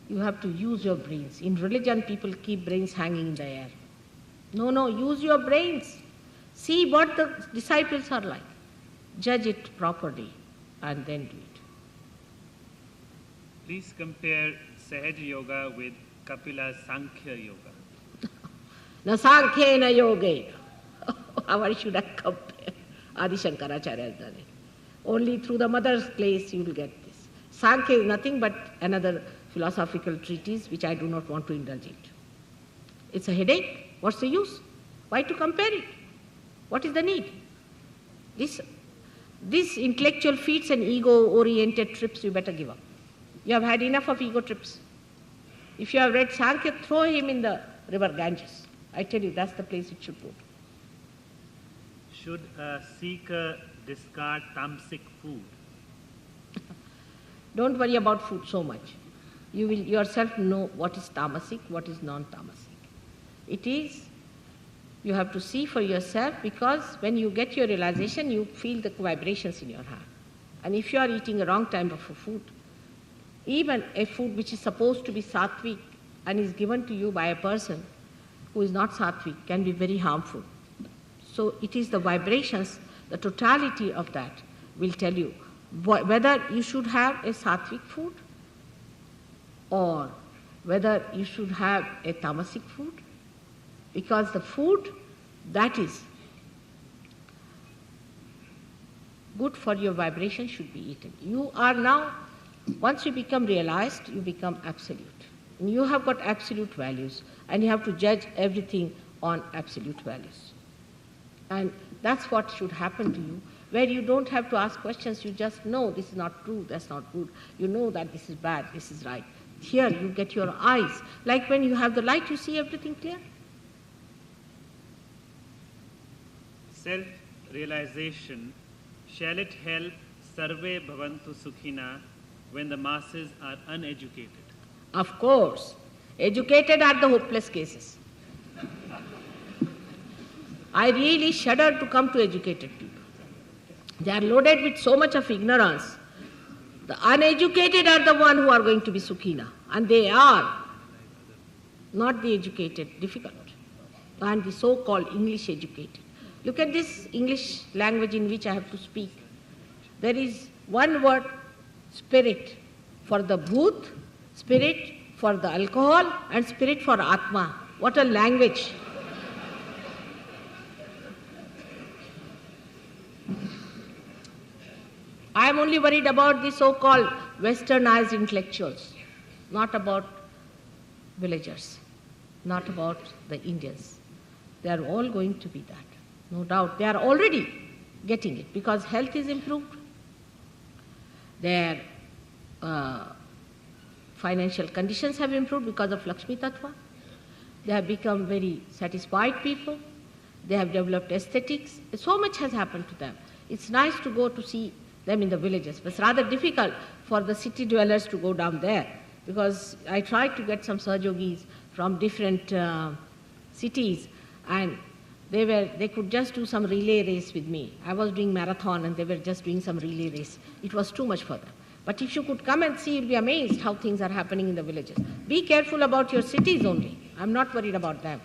You have to use your brains. In religion, people keep brains hanging in the air. No, use your brains. See what the disciples are like. Judge it properly and then do it. Please compare Sahaja Yoga with Kapila's Sankhya Yoga. Na Sankhya na Yoga. How should I compare? Adi Shankaracharya has done it. Only through the mother's place you will get this. Sankhya is nothing but another philosophical treatise which I do not want to indulge in. It's a headache. What's the use? Why to compare it? What is the need? These intellectual feats and ego-oriented trips you better give up. You have had enough of ego trips. If you have read Sankhya, throw him in the river Ganges. I tell you, that's the place it should go to. Should a seeker discard tamasic food? Don't worry about food so much. You will yourself know what is tamasic, what is non-tamasic. It is, you have to see for yourself, because when you get your realization, you feel the vibrations in your heart. And if you are eating a wrong type of food, even a food which is supposed to be sattvic and is given to you by a person who is not sattvic, can be very harmful. So it is the vibrations, the totality of that will tell you whether you should have a sattvic food or whether you should have a tamasic food. Because the food that is good for your vibration should be eaten. You are now, once you become realized, you become absolute. And you have got absolute values, and you have to judge everything on absolute values. And that's what should happen to you, where you don't have to ask questions, you just know this is not true, that's not good. You know that this is bad, this is right. Here you get your eyes. Like when you have the light, you see everything clear. Self-realization, shall it help sarve bhavantu sukhina when the masses are uneducated? Of course. Educated are the hopeless cases. I really shudder to come to educated people. They are loaded with so much of ignorance. The uneducated are the ones who are going to be sukhina. And they are. Not the educated, difficult. And the so-called English educated. Look at this English language in which I have to speak. There is one word, spirit, for the bhoot, spirit for the alcohol, and spirit for Atma. What a language! I am only worried about the so-called westernized intellectuals, not about villagers, not about the Indians. They are all going to be that, no doubt. They are already getting it because health is improved. Their financial conditions have improved because of Lakshmi Tattva. They have become very satisfied people. They have developed aesthetics. So much has happened to them. It's nice to go to see them in the villages, but it's rather difficult for the city dwellers to go down there because I tried to get some Sahajogis from different cities, and they could just do some relay race with me. I was doing marathon and they were just doing some relay race. It was too much for them. But if you could come and see, you'll be amazed how things are happening in the villages. Be careful about your cities only. I'm not worried about them.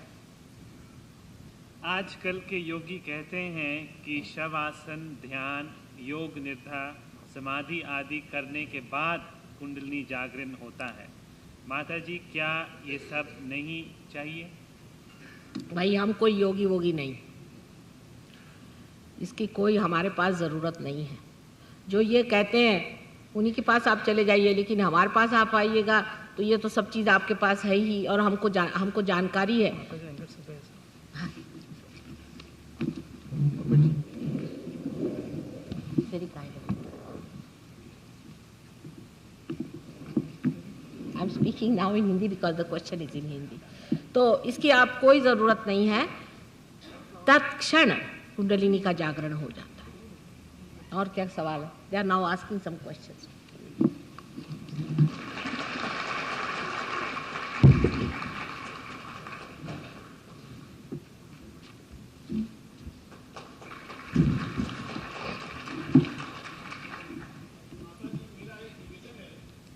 आजकल के योगी कहते हैं कि शवासन, ध्यान, योग निर्धार, समाधि आदि करने के बाद कुंडलिनी जागरण होता है। माता जी, क्या ये सब नहीं चाहिए? भाई, हम कोई योगी वोगी नहीं, इसकी कोई हमारे पास ज़रूरत नहीं है। जो ये कहते हैं उन्हीं के पास आप चले जाइए, लेकिन हमारे पास आप आइएगा तो ये तो सब चीज़ आपके पास है ही और हमको जानकारी है। I'm speaking now in Hindi because the question is in Hindi. तो इसकी आप कोई ज़रूरत नहीं है, तत्क्षण कुंडलिनी का जागरण हो जाता है। और क्या सवाल है? They are now asking some questions.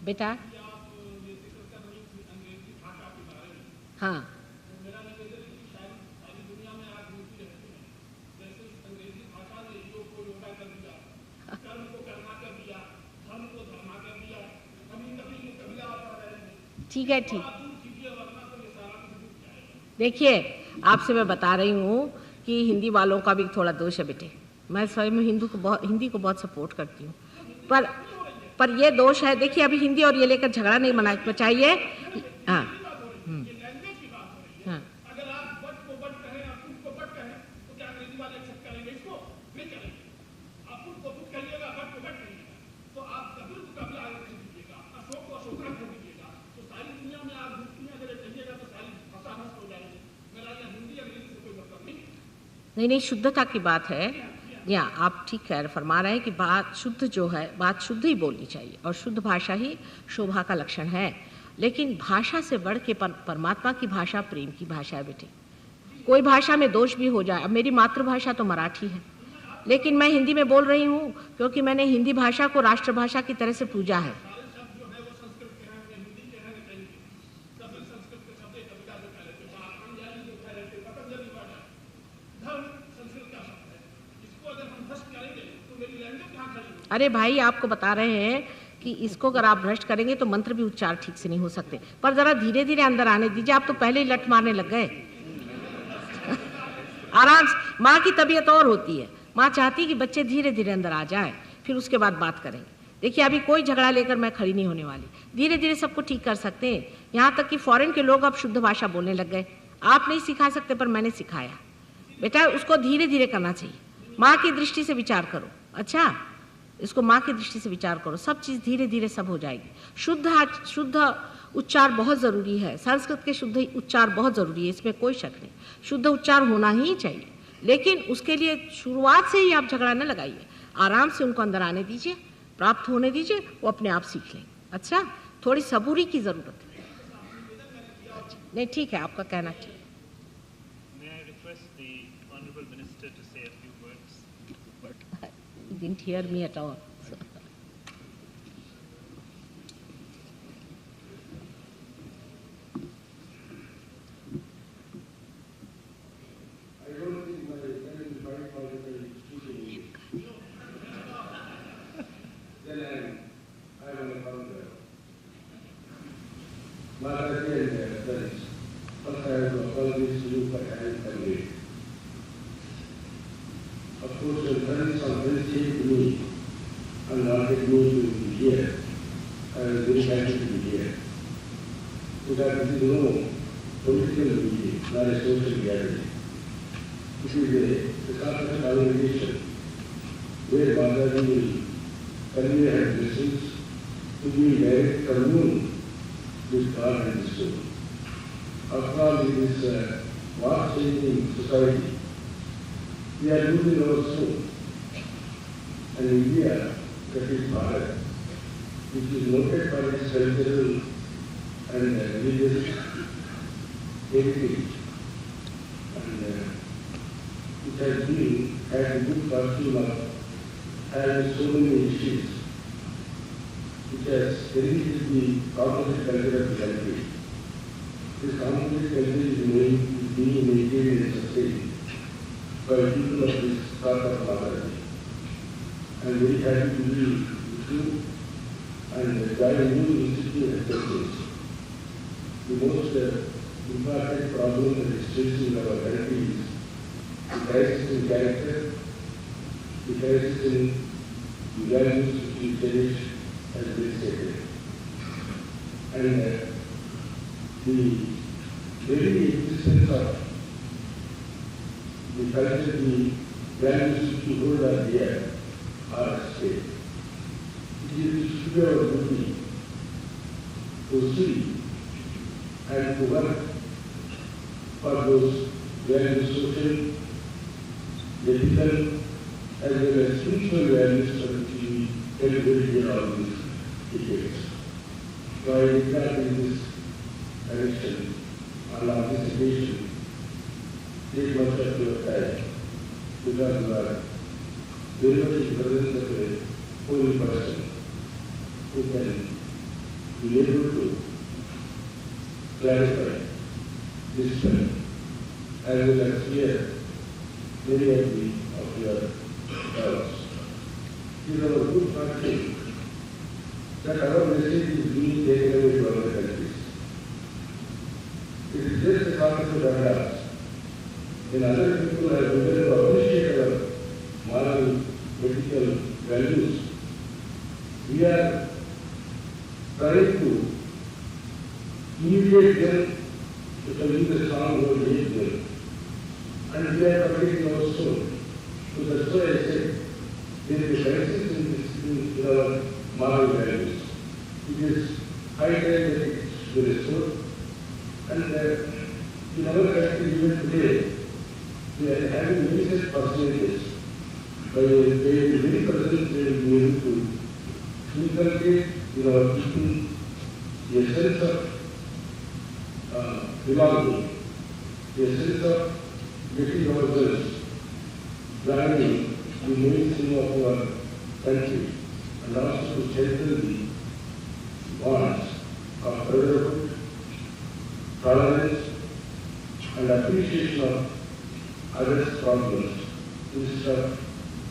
बेटा, हाँ, ठीक है, ठीक। देखिए, आपसे मैं बता रही हूँ कि हिंदी वालों का भी थोड़ा दोष है बेटे। मैं स्वयं हिंदी को बहुत सपोर्ट करती हूँ, पर ये दोष है। देखिए, अभी हिंदी और ये लेकर झगड़ा नहीं मनाना चाहिए। हाँ, हाँ, नहीं, शुद्धता की बात है। या आप ठीक फरमा रहे हैं कि बात शुद्ध जो है, बात शुद्ध ही बोलनी चाहिए और शुद्ध भाषा ही शोभा का लक्षण है। लेकिन भाषा से बढ़ के परमात्मा की भाषा प्रेम की भाषा है बेटे। कोई भाषा में दोष भी हो जाए, अब मेरी मातृभाषा तो मराठी है, लेकिन मैं हिंदी में बोल रही हूँ क्योंकि मैंने हिंदी भाषा को राष्ट्रभाषा की तरह से पूजा है। अरे भाई, आपको बता रहे हैं कि इसको अगर आप भ्रष्ट करेंगे तो मंत्र भी उच्चार ठीक से नहीं हो सकते। पर जरा धीरे धीरे अंदर आने दीजिए। आप तो पहले ही लट मारने लग गए। आराम से। माँ की तबीयत और होती है, माँ चाहती कि बच्चे धीरे धीरे अंदर आ जाएं, फिर उसके बाद बात करेंगे। देखिए, अभी कोई झगड़ा लेकर मैं खड़ी नहीं होने वाली। धीरे धीरे सबको ठीक कर सकते हैं। यहाँ तक कि फॉरेन के लोग अब शुद्ध भाषा बोलने लग गए। आप नहीं सिखा सकते, पर मैंने सिखाया। बेटा, उसको धीरे धीरे करना चाहिए। माँ की दृष्टि से विचार करो। अच्छा, इसको माँ की दृष्टि से विचार करो। सब चीज़ धीरे धीरे सब हो जाएगी। शुद्ध उच्चार बहुत ज़रूरी है। संस्कृत के शुद्ध उच्चार बहुत ज़रूरी है, इसमें कोई शक नहीं। शुद्ध उच्चार होना ही चाहिए, लेकिन उसके लिए शुरुआत से ही आप झगड़ा न लगाइए। आराम से उनको अंदर आने दीजिए, प्राप्त होने दीजिए, वो अपने आप सीख लेंगे। अच्छा, थोड़ी सबूरी की ज़रूरत है। नहीं, ठीक है, आपका कहना ठीक है। He didn't hear me at all. have apologies to you for having come late. Of course, your friends are very safe to me and wanted me to be here. I was very happy to be here. Because this is no political meeting, not a social gathering. This is a sort of organization where Mataji will convey her blessings to be direct commune with God and the soul. After all, in this vast-changing society, we are losing our soul. And India, that is Bharat, which is noted for its cultural and religious heritage, and it has been had a good fortune of having so many issues, which has created the composite culture of the country. This composite culture is being maintained and sustained by people of this sort of Mataji. I am very happy to be with you and join a new institute at Texas. The most important problem that is facing our country is the crisis in character, the crisis in the values which we cherish as very sacred. And the very existence of the culture, the values which we hold are there, are at stake. It should be our duty to see and to work for those values, social, ethical, as well as spiritual values for which we celebrate here all these decades. So I regard in this direction and on this occasion take much of your time because you are very much in presence of a holy person who can be able to clarify this point as well as clear many of your doubts. It is our good fortune that our message is being taken away to other countries. It is just a sort of a paradox. When other people are able to appreciate our moral, ethical values, we are trying to imitate them to believe the song or hate them. And we are protecting our soul. So that's why I said there is a crisis in our moral values. It is high time that it should be restored. And in our country, even today, we are having many such personages. By being very present, they will be able to inculcate in our people a sense of belonging, a sense of getting ourselves joining the mainstream of our country and also to strengthen the bonds of brotherhood, tolerance, and appreciation of others' problems instead of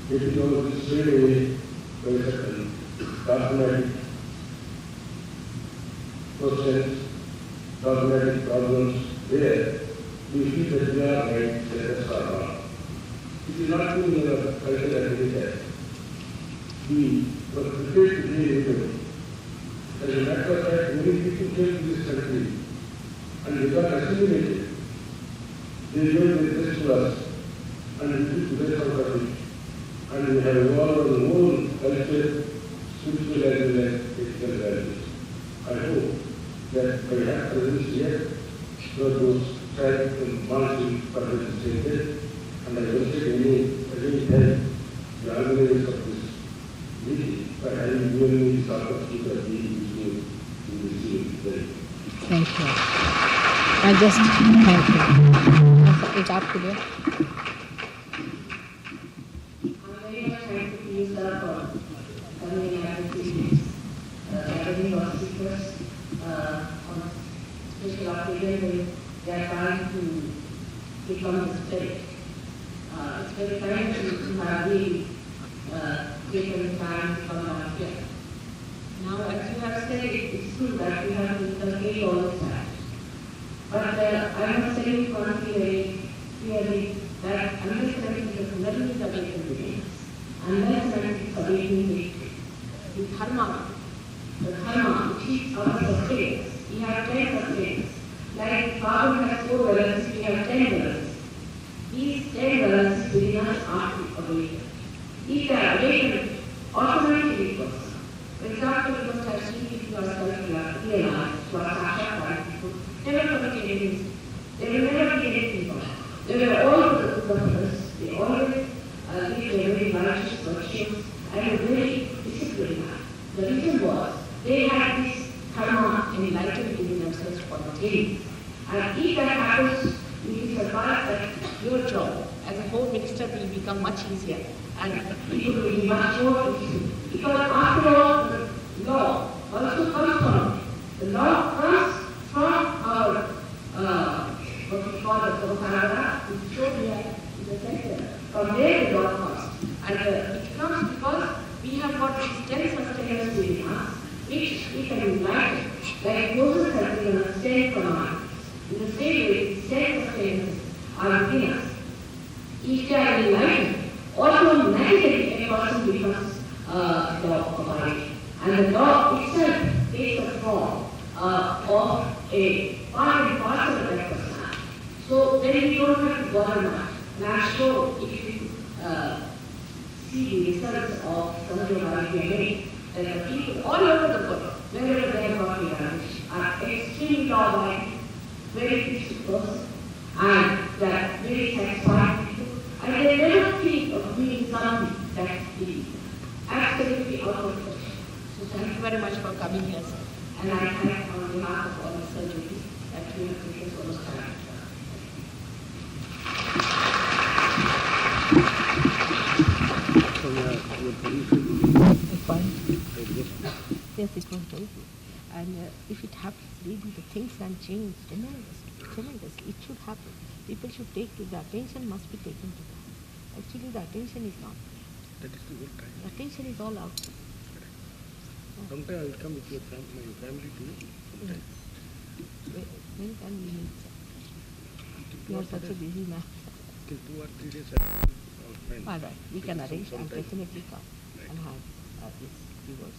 getting over this straight away by certain dogmatic questions, dogmatic problems where we feel that we are right, that us are wrong. It is not true in our culture at any time. We were prepared to deal with it. As a matter of fact, many people came to this country and they got assimilated. They gave their best to us and we took the best out of it. And we have evolved our own culture, spiritual as well as ethical values. I hope that by our presence here, those tragic and monstrous purposes stated, and I will say any help the organizers of this meeting by having given me this opportunity of being with you in this meeting. Thank you. I just thank you. It's up to you. I'm very much thankful to you, sir, for coming in and gathering our speakers on special occasion when they are trying to become the spirit. It's very kind to have really taken time to come out here. Now, as you have said, it's true that we have to inculcate all the time. But I must say one thing very clearly, that unless and until the Kundalini is awakened within us, unless and until it's awakened the dharma which is our sustenance, we have 10 sustenance. Like carbon has 4 valences, we have 10 valences. These 10 valences within us are to awaken. If they are awakened, automatically it works. For example, you must have seen if you are self-realized, who are sakshatkaran people, never commit any mistake. They will never be anything wrong. They were all for the good of others. They always lived a very righteous, virtuous, and a very disciplined life. The reason was, they had this karma enlightened within themselves for the daily. And if that happens, you will survive that your job as a home minister will become much easier and people will be much more peaceful. Because after all, the law also comes from it. The law comes from our, what we call the Prabhupada, which showed here in the center. From there the law comes. And it comes because we have got these 10 sustenance within us, which we can enlighten. Like Moses has given us 10 commandments. In the same way, these 10 sustenances are within us. If they are enlightened, automatically a person becomes law-abiding. And the law itself takes the form of a part and parcel of that personality. So then we don't have to bother much. And I'm sure if you see the results of some of the lives we are made, that the people all over the world, wherever they have got realization, are extremely law-abiding, very peaceful person, and that very satisfied people, and they never think of doing something that is absolutely out of question. So thank you very much for coming here, sir. And I thank on behalf of all the surgeries that you have taken so much time. Yes, it was very good. And if it happens, really the things can change tremendously. It should happen. People should take to the attention must be taken to that. Actually, the attention is not there. That is the whole kind. The attention is all out. Sometime I will come with your my family too. Sometime. When can we meet, sir? You are such a busy man. Till 2 or 3 days our friends. All right, we can arrange. I'll Sometime. definitely come Right. and have this viewers.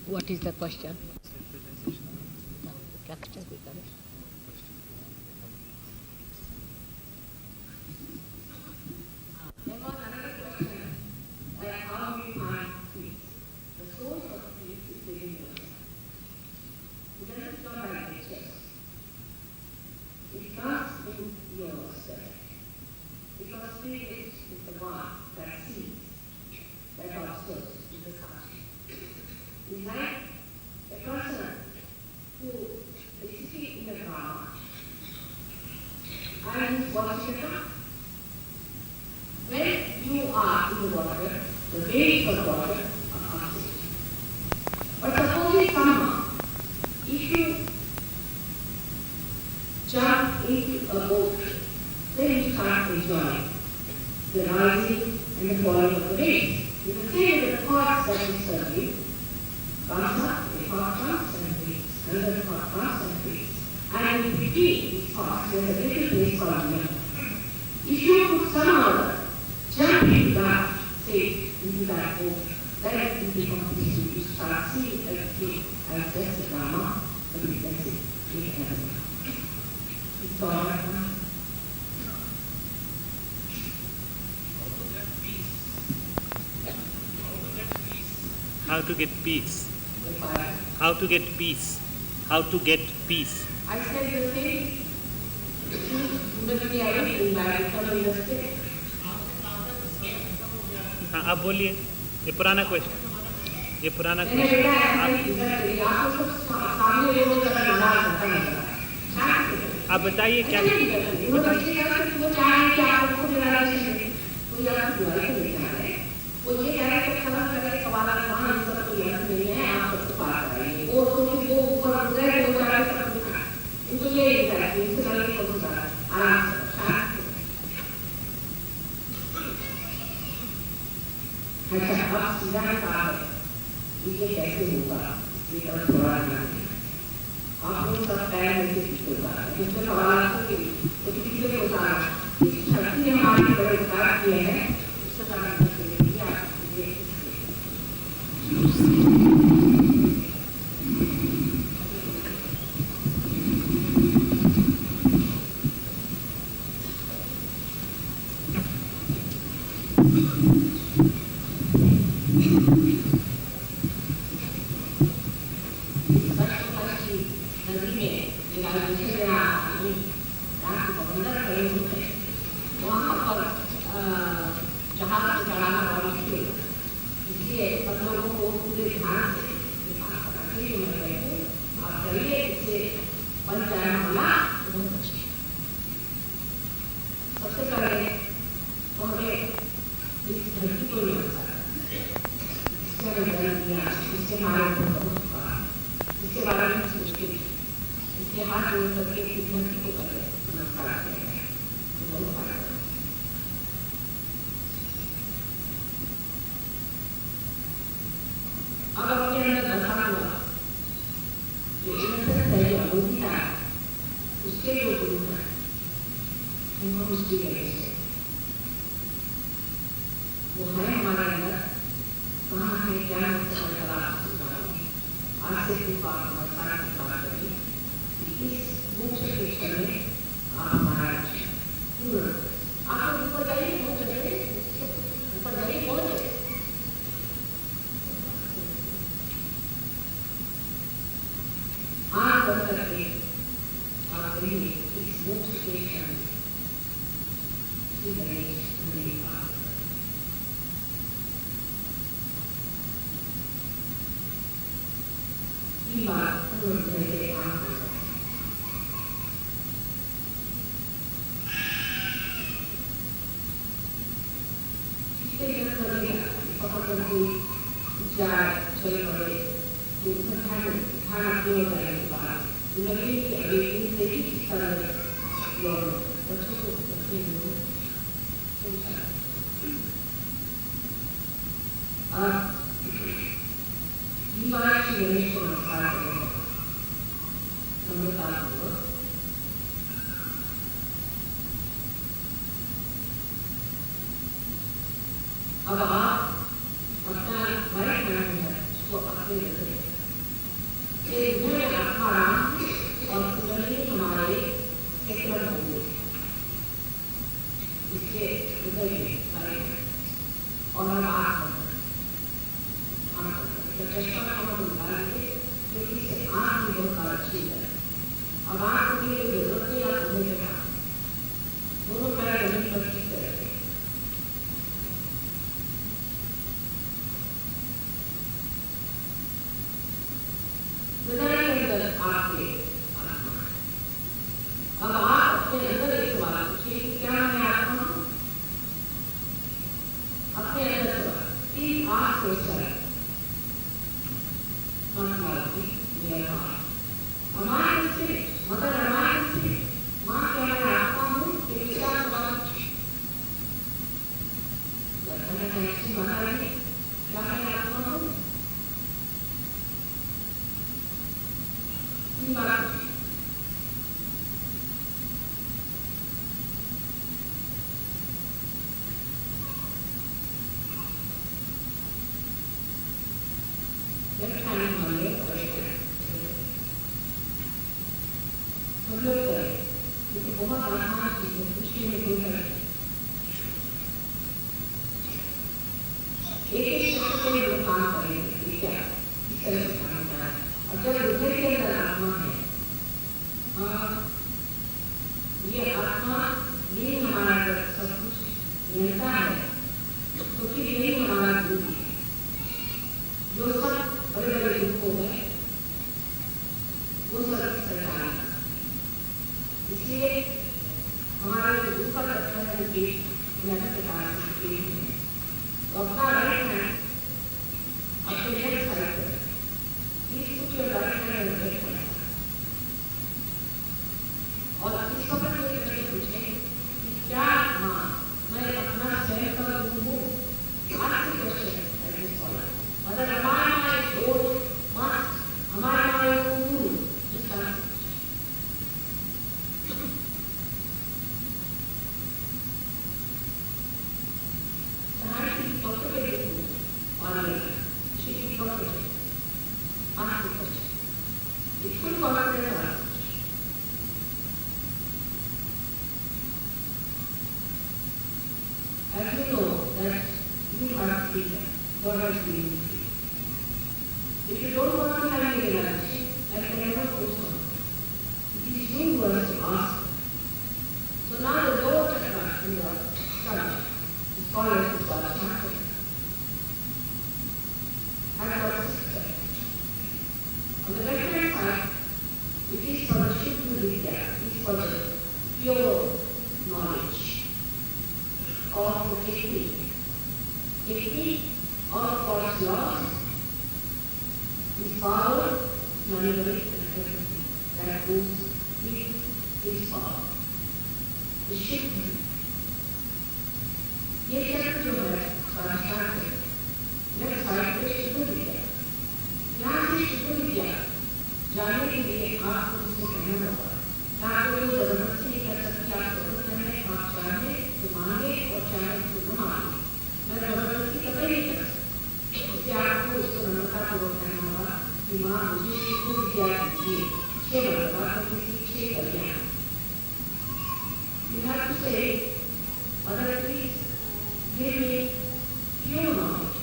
What is the question? Capture we can. There was another question, like how we find peace. The source of peace is within yourself. It doesn't come by nature. It comes in yourself. Because spirit is the one that sees, that observes, is the subject. It's like a person who is sitting in the drama and is watching the drama. When you are in the water, the waves of water are constant. But supposing somehow, if you jump into a boat, then you start enjoying the rising and the falling of the waves. In the same way, the thoughts that you serve you comes up, the thought comes and breathes, another thought comes and breathes. And in between these thoughts, there is a little place called mirror. If you could somehow jump into that, say, into that boat, then it will become peaceful. You start seeing everything as just a drama, but it doesn't make everything. It's all right now. How to get peace? How to get peace? How to get peace? I said the same. Kundalini awakening by becoming the spirit. हाँ आप बोलिए ये पुराना question मैंने बेटा आपको सब सामने लोगों का नाराज करता है। आप बताइए क्या वो बच्चे वो चाह रहे हैं कि आप खुद रियलाइजेशन करें, कोई आपको बुराई नहीं चाह रहे, वो ये कह रहे हैं कि खत्म करें सवाल वहाँ सब कोई अर्थ नहीं है, आप सबको पार कराइए। वो तो वो ऊपर उतरे तो उतारे सब दिखा इनको ये दिखा इनसे लगे को उतारा आराम से शांत अच्छा अब सीधा कहा है ये कैसे होगा ये तरफ थोड़ा आप लोग सब टाइम में से होगा इसमें सवाल तो किसी से उतारा शक्ति ने हमारी बड़े उपकार किए हैं उससे कारण अब आप अपना राइट हैंड है उसको अपने रखें एक गुण आत्माराम और कुंडली हमारे सेकुलर होंगे इसके हृदय में राइट और हम आँख जब चश्मा हम निकालेंगे तो इससे आँख भी बहुत अच्छी है अब आँख की जरूरत नहीं आप घूमने का दोनों पैर जमीन पर ठीक से रखें हृदय के अंदर आपके आत्मा अब आप अपने अंदर एक सवाल पूछिए कि क्या मैं आत्मा हूँ अपने अंदर सवाल कि आप कैसा है हमारे से मगर हमारे से माँ क्या मैं आत्मा हूँ कि क्या सवाल ऐसी बताइए क्या मैं आत्मा हूँ बहुत आसान चीज है खुशी में कोई फर्क नहीं एक शब्द को लोग काम करेंगे क्या इस तरह से काम करना है और जब हृदय के अंदर आत्मा है ये आत्मा ये हमारा सब कुछ नियंत्रण है तो फिर यही हमारा दुख है जो सब बड़े बड़े दुखों में वो सब सरकार का इसलिए हमारे जो दुख का तत्व है वो पेट नदी के कारण से पेट है तो अपना राइट हैंड अपने हेड साइड पर इस सुख right hand as you know that you have freedom, God has given you freedom. If you don't want to have your realization, I can never force on. It is you who has to ask. So now the lower chakra in your stomach is called as the Swadhisthana. Has got 6 chakras. On the left-hand side, it is for the Shuddha Vidya, it is for the pure knowledge of the technique of God's laws, His power, knowledge and everything that goes with His power. The Shuddha. ये चक्र जो है स्वाधिष्ठान है, left side पे शुद्ध विद्या। यहाँ से शुद्ध विद्या जाने के लिए आपको उससे कहना होगा। आपको कोई जबरदस्ती नहीं कर सकती, आप जरूरत नहीं है, आप चाहे तो मांगे और चाहे तो न मांगे। मैं जबरदस्ती कभी नहीं कर सकती। इससे आपको उसको नम्रतापूर्वक कहना होगा कि माँ मुझे शुद्ध विद्या दीजिए, 6 मरतबा तो किसी 6 कल्याण। You have to say, Mother, please give me pure knowledge.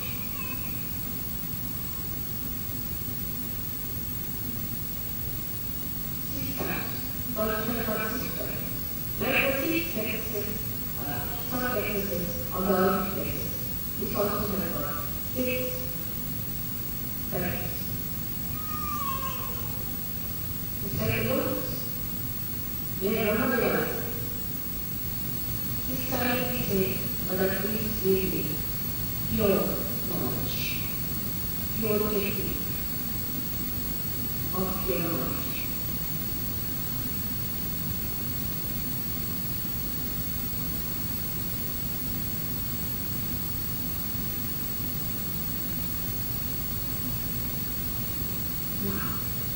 God has got 6 plexuses. Like the 6 plexuses, some plexuses of the earth plexus. This also has got 6 plexuses. It's like a lotus. They are not realized. This time we say, Mother, please give me pure knowledge, pure technique of pure knowledge.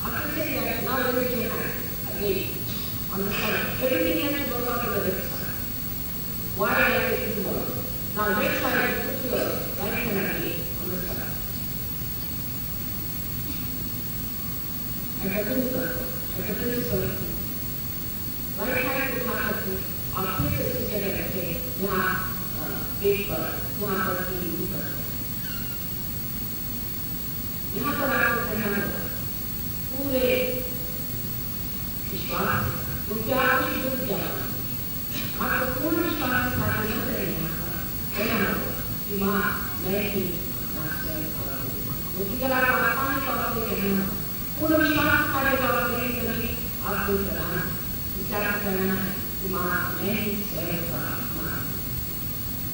After saying that, now raise your hand again on the side. Everything has to go on to the left side. Why I take it tomorrow? Now left side, you put your right hand again on the side. At the principle, right hand को उठा करके और फिर से उसी जगह रखे, यहाँ पेट पर, यहाँ पर की यूं कर। यहाँ पर आपको कहना होगा पूरे विश्वास, क्योंकि आपको शुद्ध विद्या आपको पूर्ण विश्वास के साथ नहीं करेंगे। आपका कहना होगा कि माँ मैं ही अपना स्वयं खड़ा हूँ, क्योंकि अगर आप आत्मा में तौर पर कहना हो पूर्ण विश्वास के साथ जब आप करेंगे तभी आपको कराना इससे आपको कहना है कि माँ मैं ही स्वयं का आत्मा हूँ।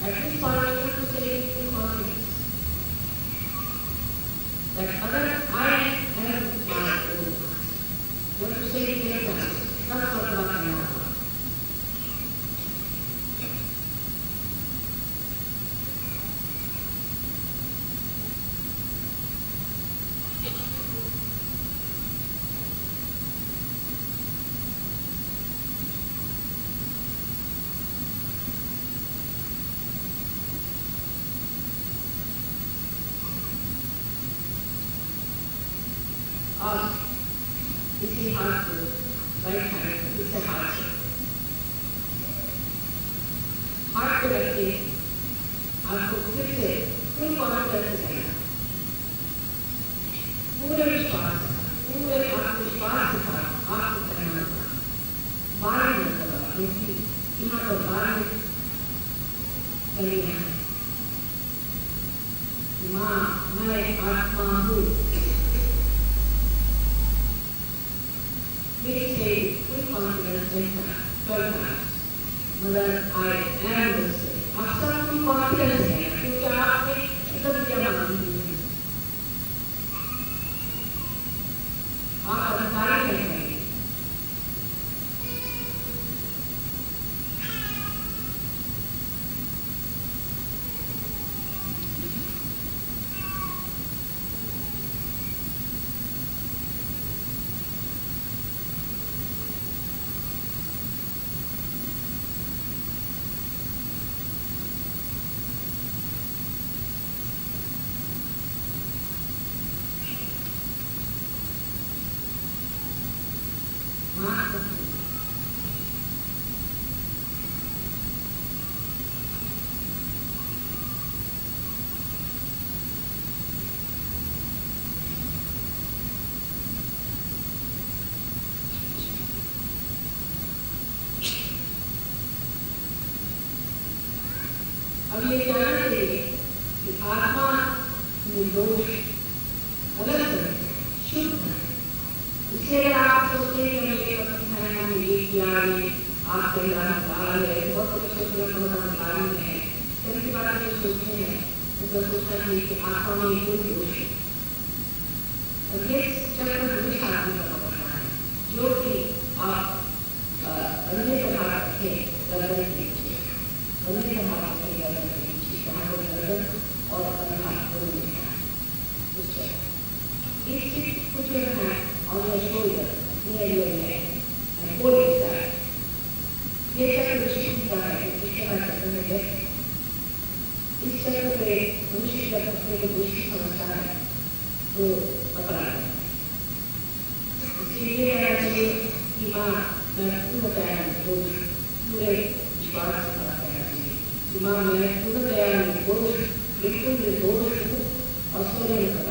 At this point, you have to say it with confidence that Mother, I am my own master. You have to say it many times. That's what about my own. और इसी हाथ को राइट हैंड इसे हाथ से हाथ को रख के आपको फिर से फुल कॉन्फिडेंस से कहना, पूरे विश्वास, पूरे आत्मविश्वास के साथ आपको कहना होगा 12 मरतबा, क्योंकि यहाँ पर 12 कलियां हैं। माँ मैं आत्मा हूँ। Please say with confidence 12 times. Mother, I am the same. आप सब full confidence है, क्योंकि आपने शुद्ध विद्या मांगी है। आप अधिकारी हैं। अब ये जानना चाहिए कि आत्मा निर्दोष अलग है, शुद्ध है। इसलिए अगर आप सोचते हैं कि हमें ये पसंद है, हमें ये किया, ये आपके अंदर है, बहुत कुछ सोचने है, इसके बारे में सोचते हैं तो सोचना चाहिए कि आत्मा में कोई दोष है। और ये चक्र हमेशा आदमी का पकड़ना है, जो कि आप अन्य प्रकार रखें गर्दन के नीचे, अन्य प्रकार रखें गर्दन के नीचे, जहाँ पर गर्दन और कंधा दोनों मिलता है उस चक्र। इस चीज कुछ है on your shoulder, near your neck, and hold it tight. ये चक्र विशिष्ट का है, इसके बाद चक्र में बैठ। इस चक्र पे मनुष्य जब अपने को दोषी समझता है तो पकड़ा है। इसलिए ये कहना चाहिए कि माँ मैं पूर्णतया निर्दोष, पूरे विश्वास के साथ कहना चाहिए कि माँ मैं पूर्णतया निर्दोष, बिल्कुल निर्दोष हूँ और सोने में पड़ा।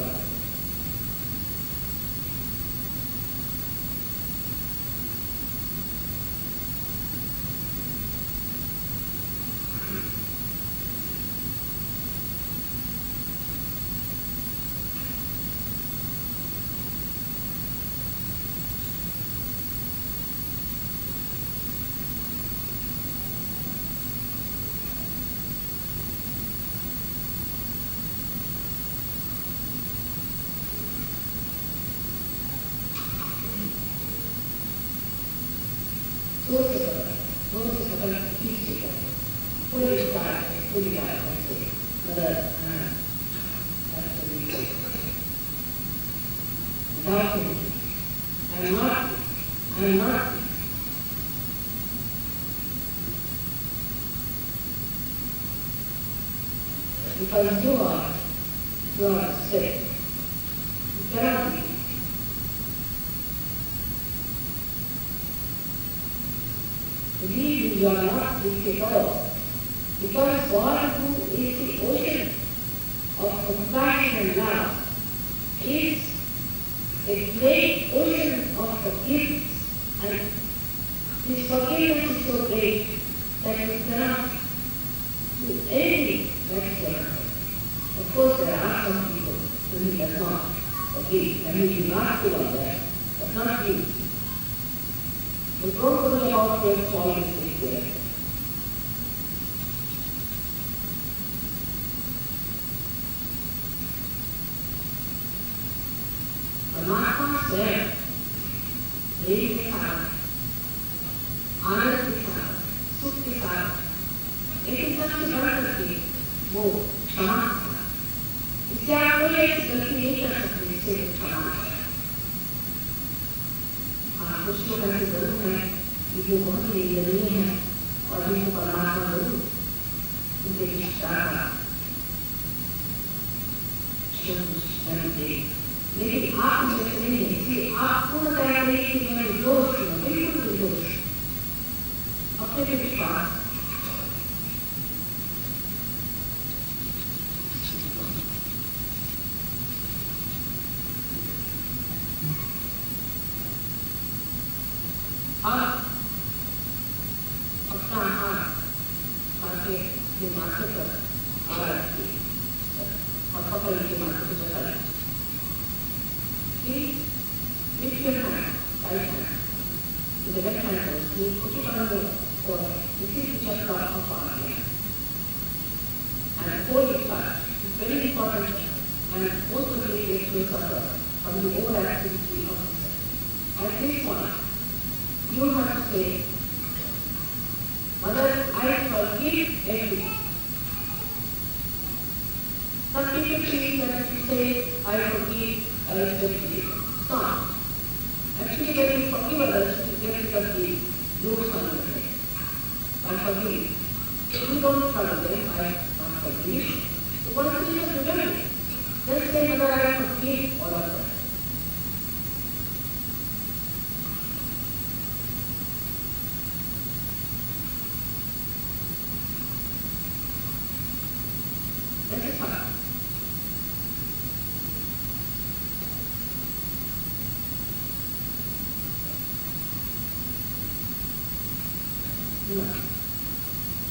Because you are sick. You cannot be. Indeed, you are not sick at all. Because God, who is the ocean of compassion and love, is a great ocean of forgiveness. And His forgiveness is so great that you cannot do anything that's there. Of course, there are some people who He does not forgive, and He will not do all that, but not you. So don't worry about your falling sick there. परमात्मा स्वयं प्रेम के साथ, आनंद के साथ, सुख के साथ, लेकिन सबसे बढ़ करके वो क्षमा के साथ। इससे आप कोई ऐसी गलती नहीं कर सकते जिससे क्षमा कर सकते। हाँ, कुछ लोग ऐसे जरूर हैं कि जो बहुत ही निर्दयी हैं और जिनको परमात्मा जरूर उनके रिश्तेदार का लेकिन आप जैसे नहीं है, इसलिए आप पूर्ण तैयार नहीं कि मैं निर्दोष हूँ, बिल्कुल निर्दोष, अपने पे विश्वास। आप अपना हाथ माथे के माथे पर और पकड़ के माथे को चला लें। Please lift your hand, right hand, to the left hand first. Put it on the forehead. This is the chakra of our hand. And hold it tight. It's very important chakra. And most of it gets to suffer from the overactivity of the cell. At this point, you have to say, Mother, I forgive everything. Some people think that if you say, I forgive, I forgive. It's not. Actually, when you forgive others, you get rid of the rules on your head. I forgive. If you don't forgive them, I forgive. So what is the use of remembering? Just say, Mother, I forgive all of them. That is hard.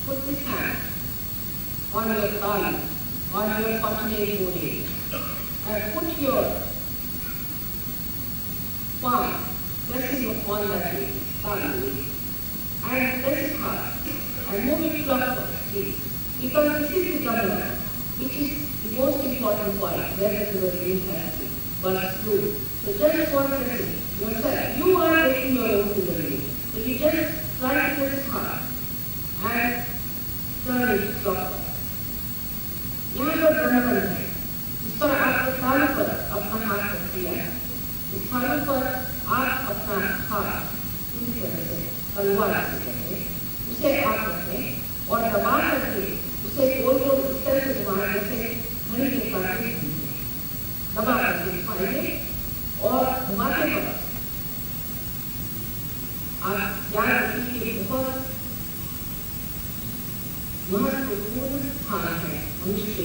Put this hand on your thigh, on your fortunate body, and put your palm pressing upon that thigh, and press it hard, and move it clockwise, please. Because this is the governor, which is the most important point where the release has to burst through. So just one pressing yourself. You are making your own to the release. So you just try to press it hard and turn it clockwise. यहाँ पर ब्रह्मबंध है, इस पर आपके तालु पर अपना हाथ रख दिया, इस तालु पर आप अपना हाथ पूरी तरह से तलवार से रखें, उसे आप रखें और दबा करके उसे गोल गोल इस तरह से दबा जैसे घड़ी के काटे दबा करके दिखाएंगे और घुमाते वक्त आप याद रखिए कि बहुत महत्वपूर्ण स्थान है मनुष्य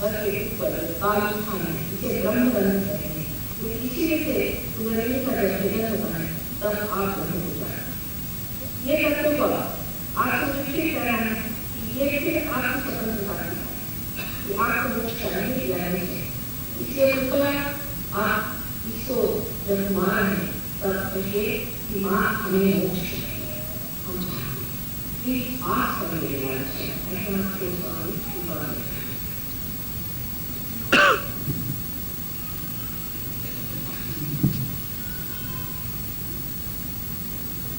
सर के ऊपर काल स्थान है, इसे ब्रह्मबंध कहते हैं। तो इसी से कुंडलिनी का जब भेदन होता है तब आप ब्रह्म हो जाए। ये करते वक्त आपको फिर कहना है कि ये फिर आपकी स्वतंत्रता की है कि आपको मोक्ष चाहिए या नहीं। इसलिए कृपया आप इसको जब मान है तब कहिए कि माँ हमें मोक्ष चाहिए, हम चाहते हैं। Please ask for the realization. I cannot say sorry to God.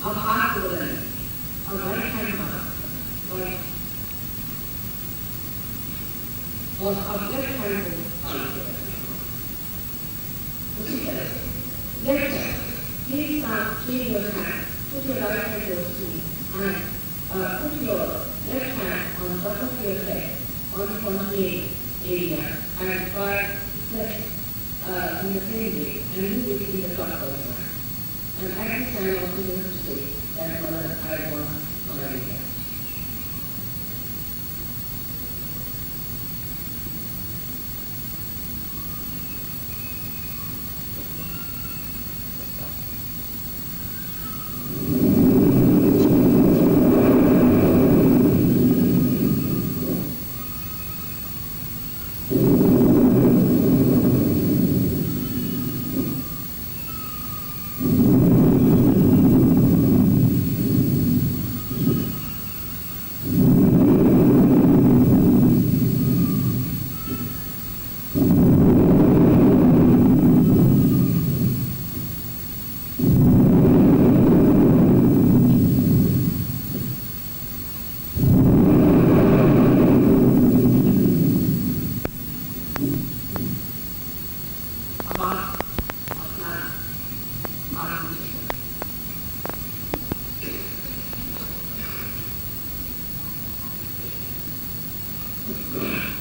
अब हाथ को बदलें, अब राइट हैंड मारो, राइट, और अब लेफ्ट हैंड को पानी को रखें। उसी तरह से left hand, please change your hand, put your right hand to your sleeve and put your left hand on top of your head on the spontaneous area and try to press in the same way and move it in the clockwise line. And at this time also you have to say that Mother, I want my area.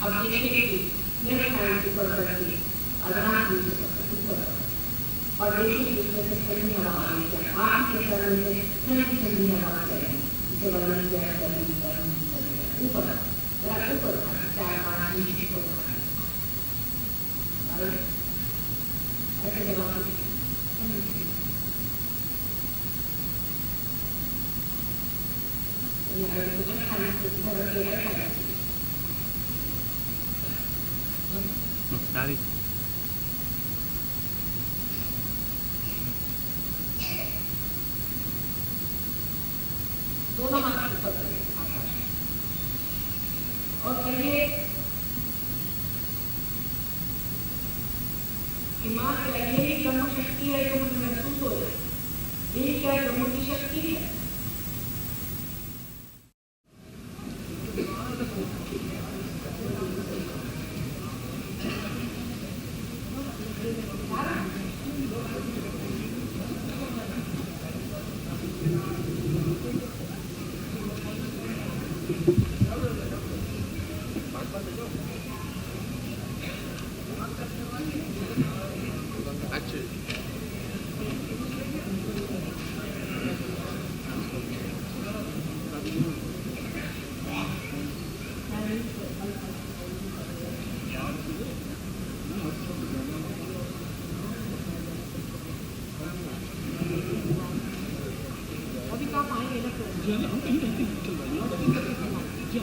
अब देखिए कि left hand ऊपर करके अगला ऊपर और देखिए उसमें से ठंडी हवा आ रही है, आपके सर में से ठंडी ठंडी हवा चलेगी, इसे वर्णन किया है ऊपर जरा ऊपर 4-5 इंच ऊपर ऐसे जब आप नारी दोनों हाथ ऊपर करें और कहिए कि माँ क्या यही ब्रह्म शक्ति है जो मुझे महसूस हो रही है, यही क्या ब्रह्म की शक्ति है। ये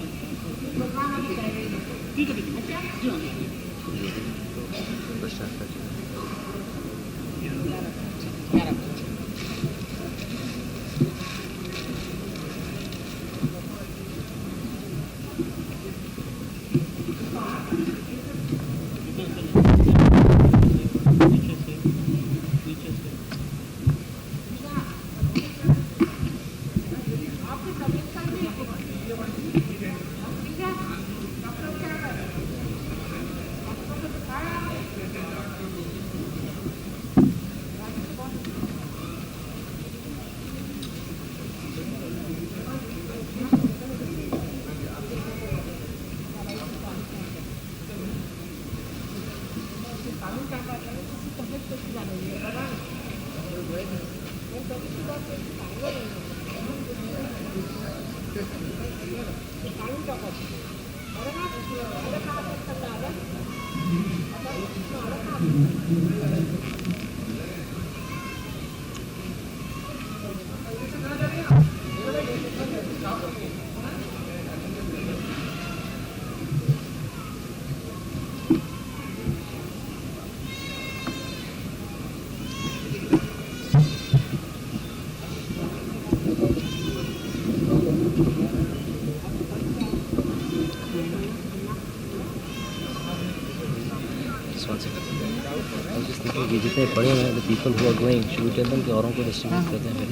जितने पढ़े हुए हैं, the people who are going, should we tell them कि औरों को distribute करते हैं फिर?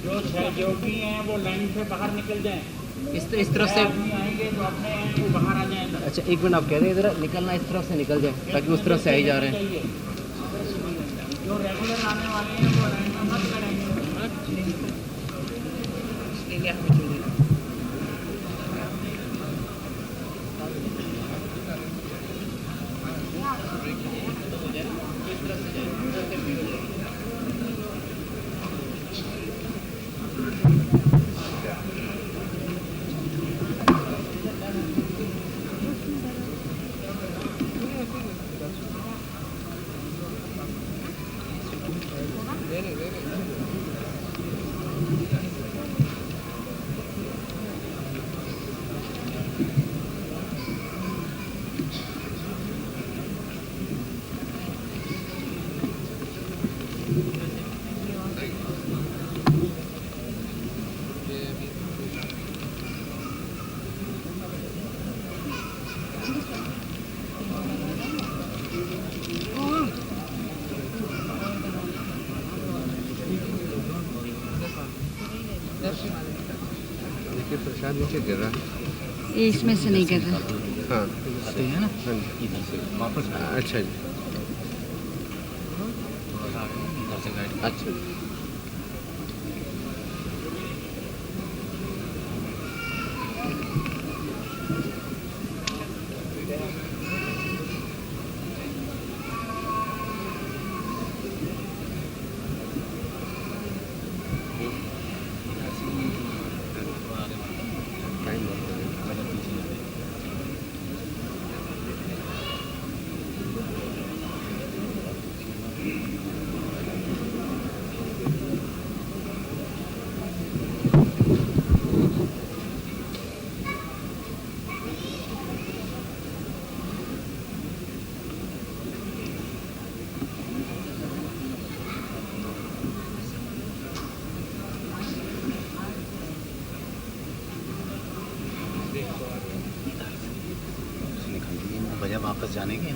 जो सहयोगी हैं वो लाइन से बाहर निकल जाएं। इस तरफ से आएंगे तो अपने वो बाहर आ जाएं। अच्छा, एक मिनट, आप कह रहे हैं इधर निकलना, इस तरफ से निकल जाए ताकि उस तरफ से आई जा रहे हैं। जो रेगुलर आने वाले हैं वो लाइन में मत करेंगे। देखिए प्रसाद नीचे गिर रहा है। इसमें से नहीं कर रहा। हाँ सही है ना? हाँ जी। इधर से वापस अच्छा जी, इधर से गाइड। अच्छा जी। वजह वापस जाने की।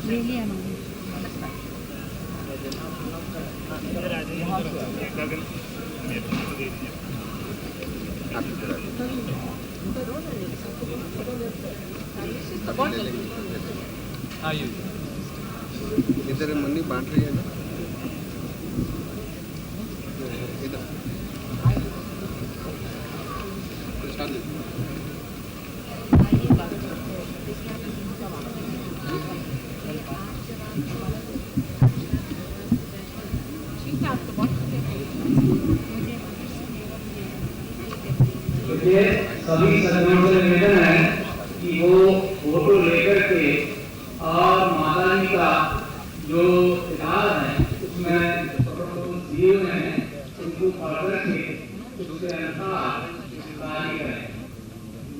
ले लिया मैंने। इधर मनी बांट रही है ना, इधर प्रसाद सभी सदस्यों से निवेदन है कि वो फोटो लेकर के और माता जी का जो इतिहास है उसमें दिए हुए हैं उनको पढ़ के उसके अनुसार कार्य करें।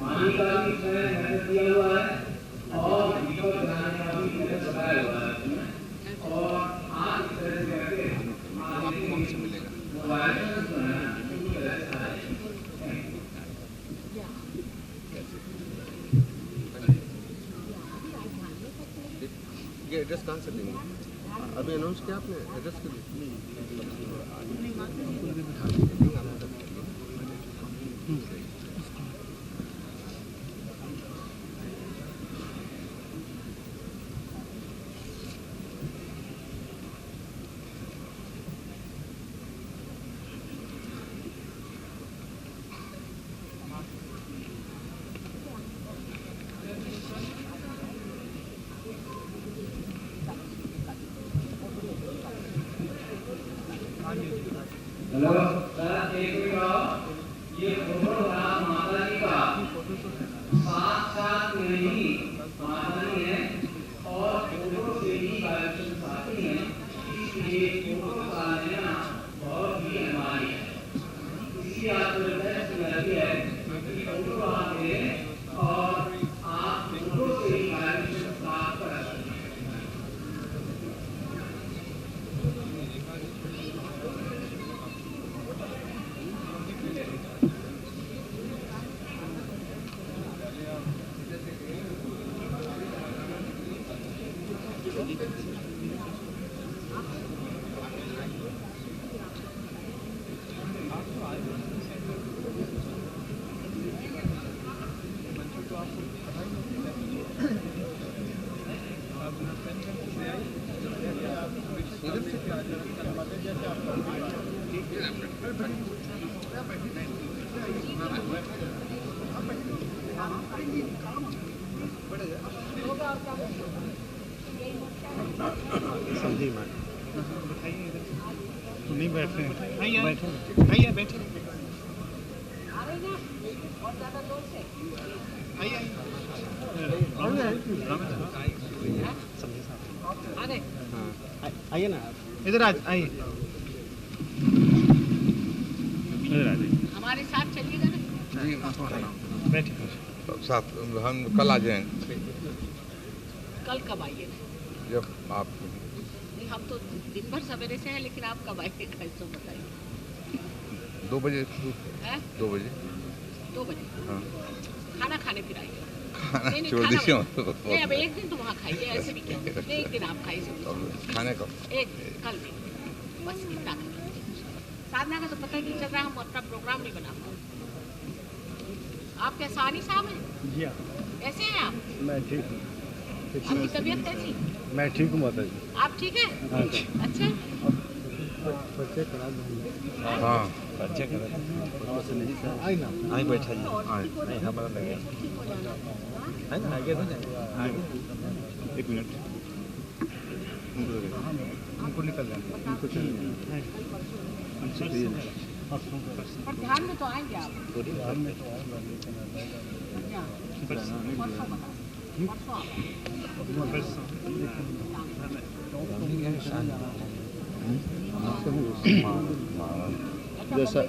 मानी का भी इसमें मेहनत दिया हुआ है और दीपक बनाने का भी मेहनत बताया हुआ है इसमें। और आज इस तरह से करके ये एड्रेस कहाँ से लेंगे? अभी अनाउंस किया आपने एड्रेस के लिए? हेलो सर, एक मिनट आओ। ये फोटोग्राफ माता जी का साथ में ही माता जी है और फोटो से ही कलेक्शन साथी है, इसलिए फोटो का लेना बहुत ही अनिवार्य है। इसी आपको रिक्वेस्ट करती है कि फोटो आप लें और आप फोटो से ही कलेक्शन प्राप्त कर सकते हैं। नहीं बैठ रहे हैं, आइए बैठे आइए ना, इधर आइए, इधर आ जाइए, हमारे साथ चलिएगा ना। बैठे साथ हम कल आ जाएंगे। कल कब आइए? जब आप नहीं, हम तो दिन भर सवेरे से हैं, लेकिन आप कब आइएगा इसको बताइए। 2 बजे। हैं? 2 बजे। 2 बजे? हाँ। खाना खाने फिर आइए। खाना छोड़ दीजिए। नहीं, अब एक दिन तो वहाँ खाइए, ऐसे भी क्या? नहीं, एक दिन आप खाइए। खाने का एक कल भी बस इतना करिए। साधना का तो पता ही नहीं चल रहा, हम अपना प्रोग्राम नहीं बना पाए। आप क्या सानी साहब हैं? जी हाँ। कैसे हैं आप? मैं ठीक हूँ। आपकी तबीयत कैसी? मैं ठीक हूँ माता जी। आप ठीक हैं? अच्छा। बच्चे करा देंगे। हाँ बच्चे करा देंगे। आई ना, आई बैठा जी, आई नहीं हमारा लगे, है ना, आगे आगे 1 मिनट हमको निकल जाना, हमको चलना है। पर ध्यान में तो आएंगे आप। ध्यान में तो जैसा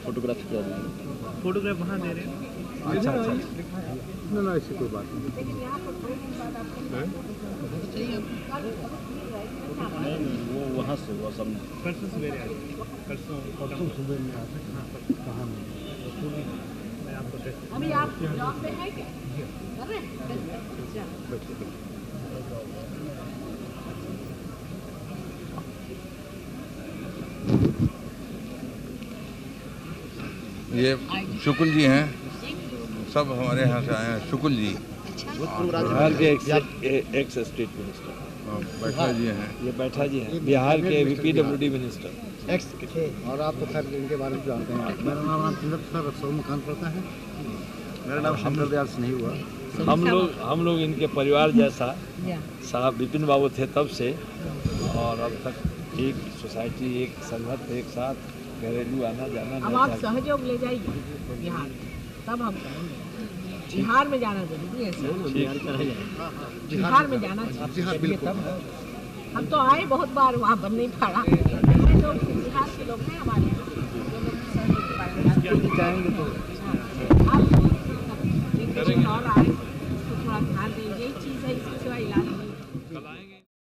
फोटोग्राफ कर रहे हैं, फोटोग्राफ वहाँ दे रहे हैं। अच्छा अच्छा, ना ऐसी कोई बात नहीं। वो वहाँ से वो सब परसों सवेरे आए, परसों सुबह में आते हैं। कहाँ में? मैं आपको टेस्ट अभी आप जॉब पे है क्या? कर रहे हैं? ये शुक्ल जी हैं, सब हमारे यहाँ से आए हैं। शुक्ल जी बिहार के एक्स स्टेट मिनिस्टर। बैठा जी हैं। ये बैठा जी हैं, बिहार के PWD मिनिस्टर एक्स के। और आप तो खैर इनके बारे में जानते हैं। मेरा नाम सुंदर सर अफसर मकान पड़ता है। मेरा नाम शंकर दयाल से नहीं हुआ। हम लोग इनके परिवार जैसा साहब बिपिन बाबू थे तब से, और अब तक एक सोसाइटी, एक संगत, एक साथ घरेलू आना जाना। अब आप सहयोग ले जाइए बिहार, तब हम करेंगे। बिहार में जाना जरूरी है सर, बिहार में जाना चाहिए। हम तो आए बहुत बार, वहाँ बन नहीं पड़ा।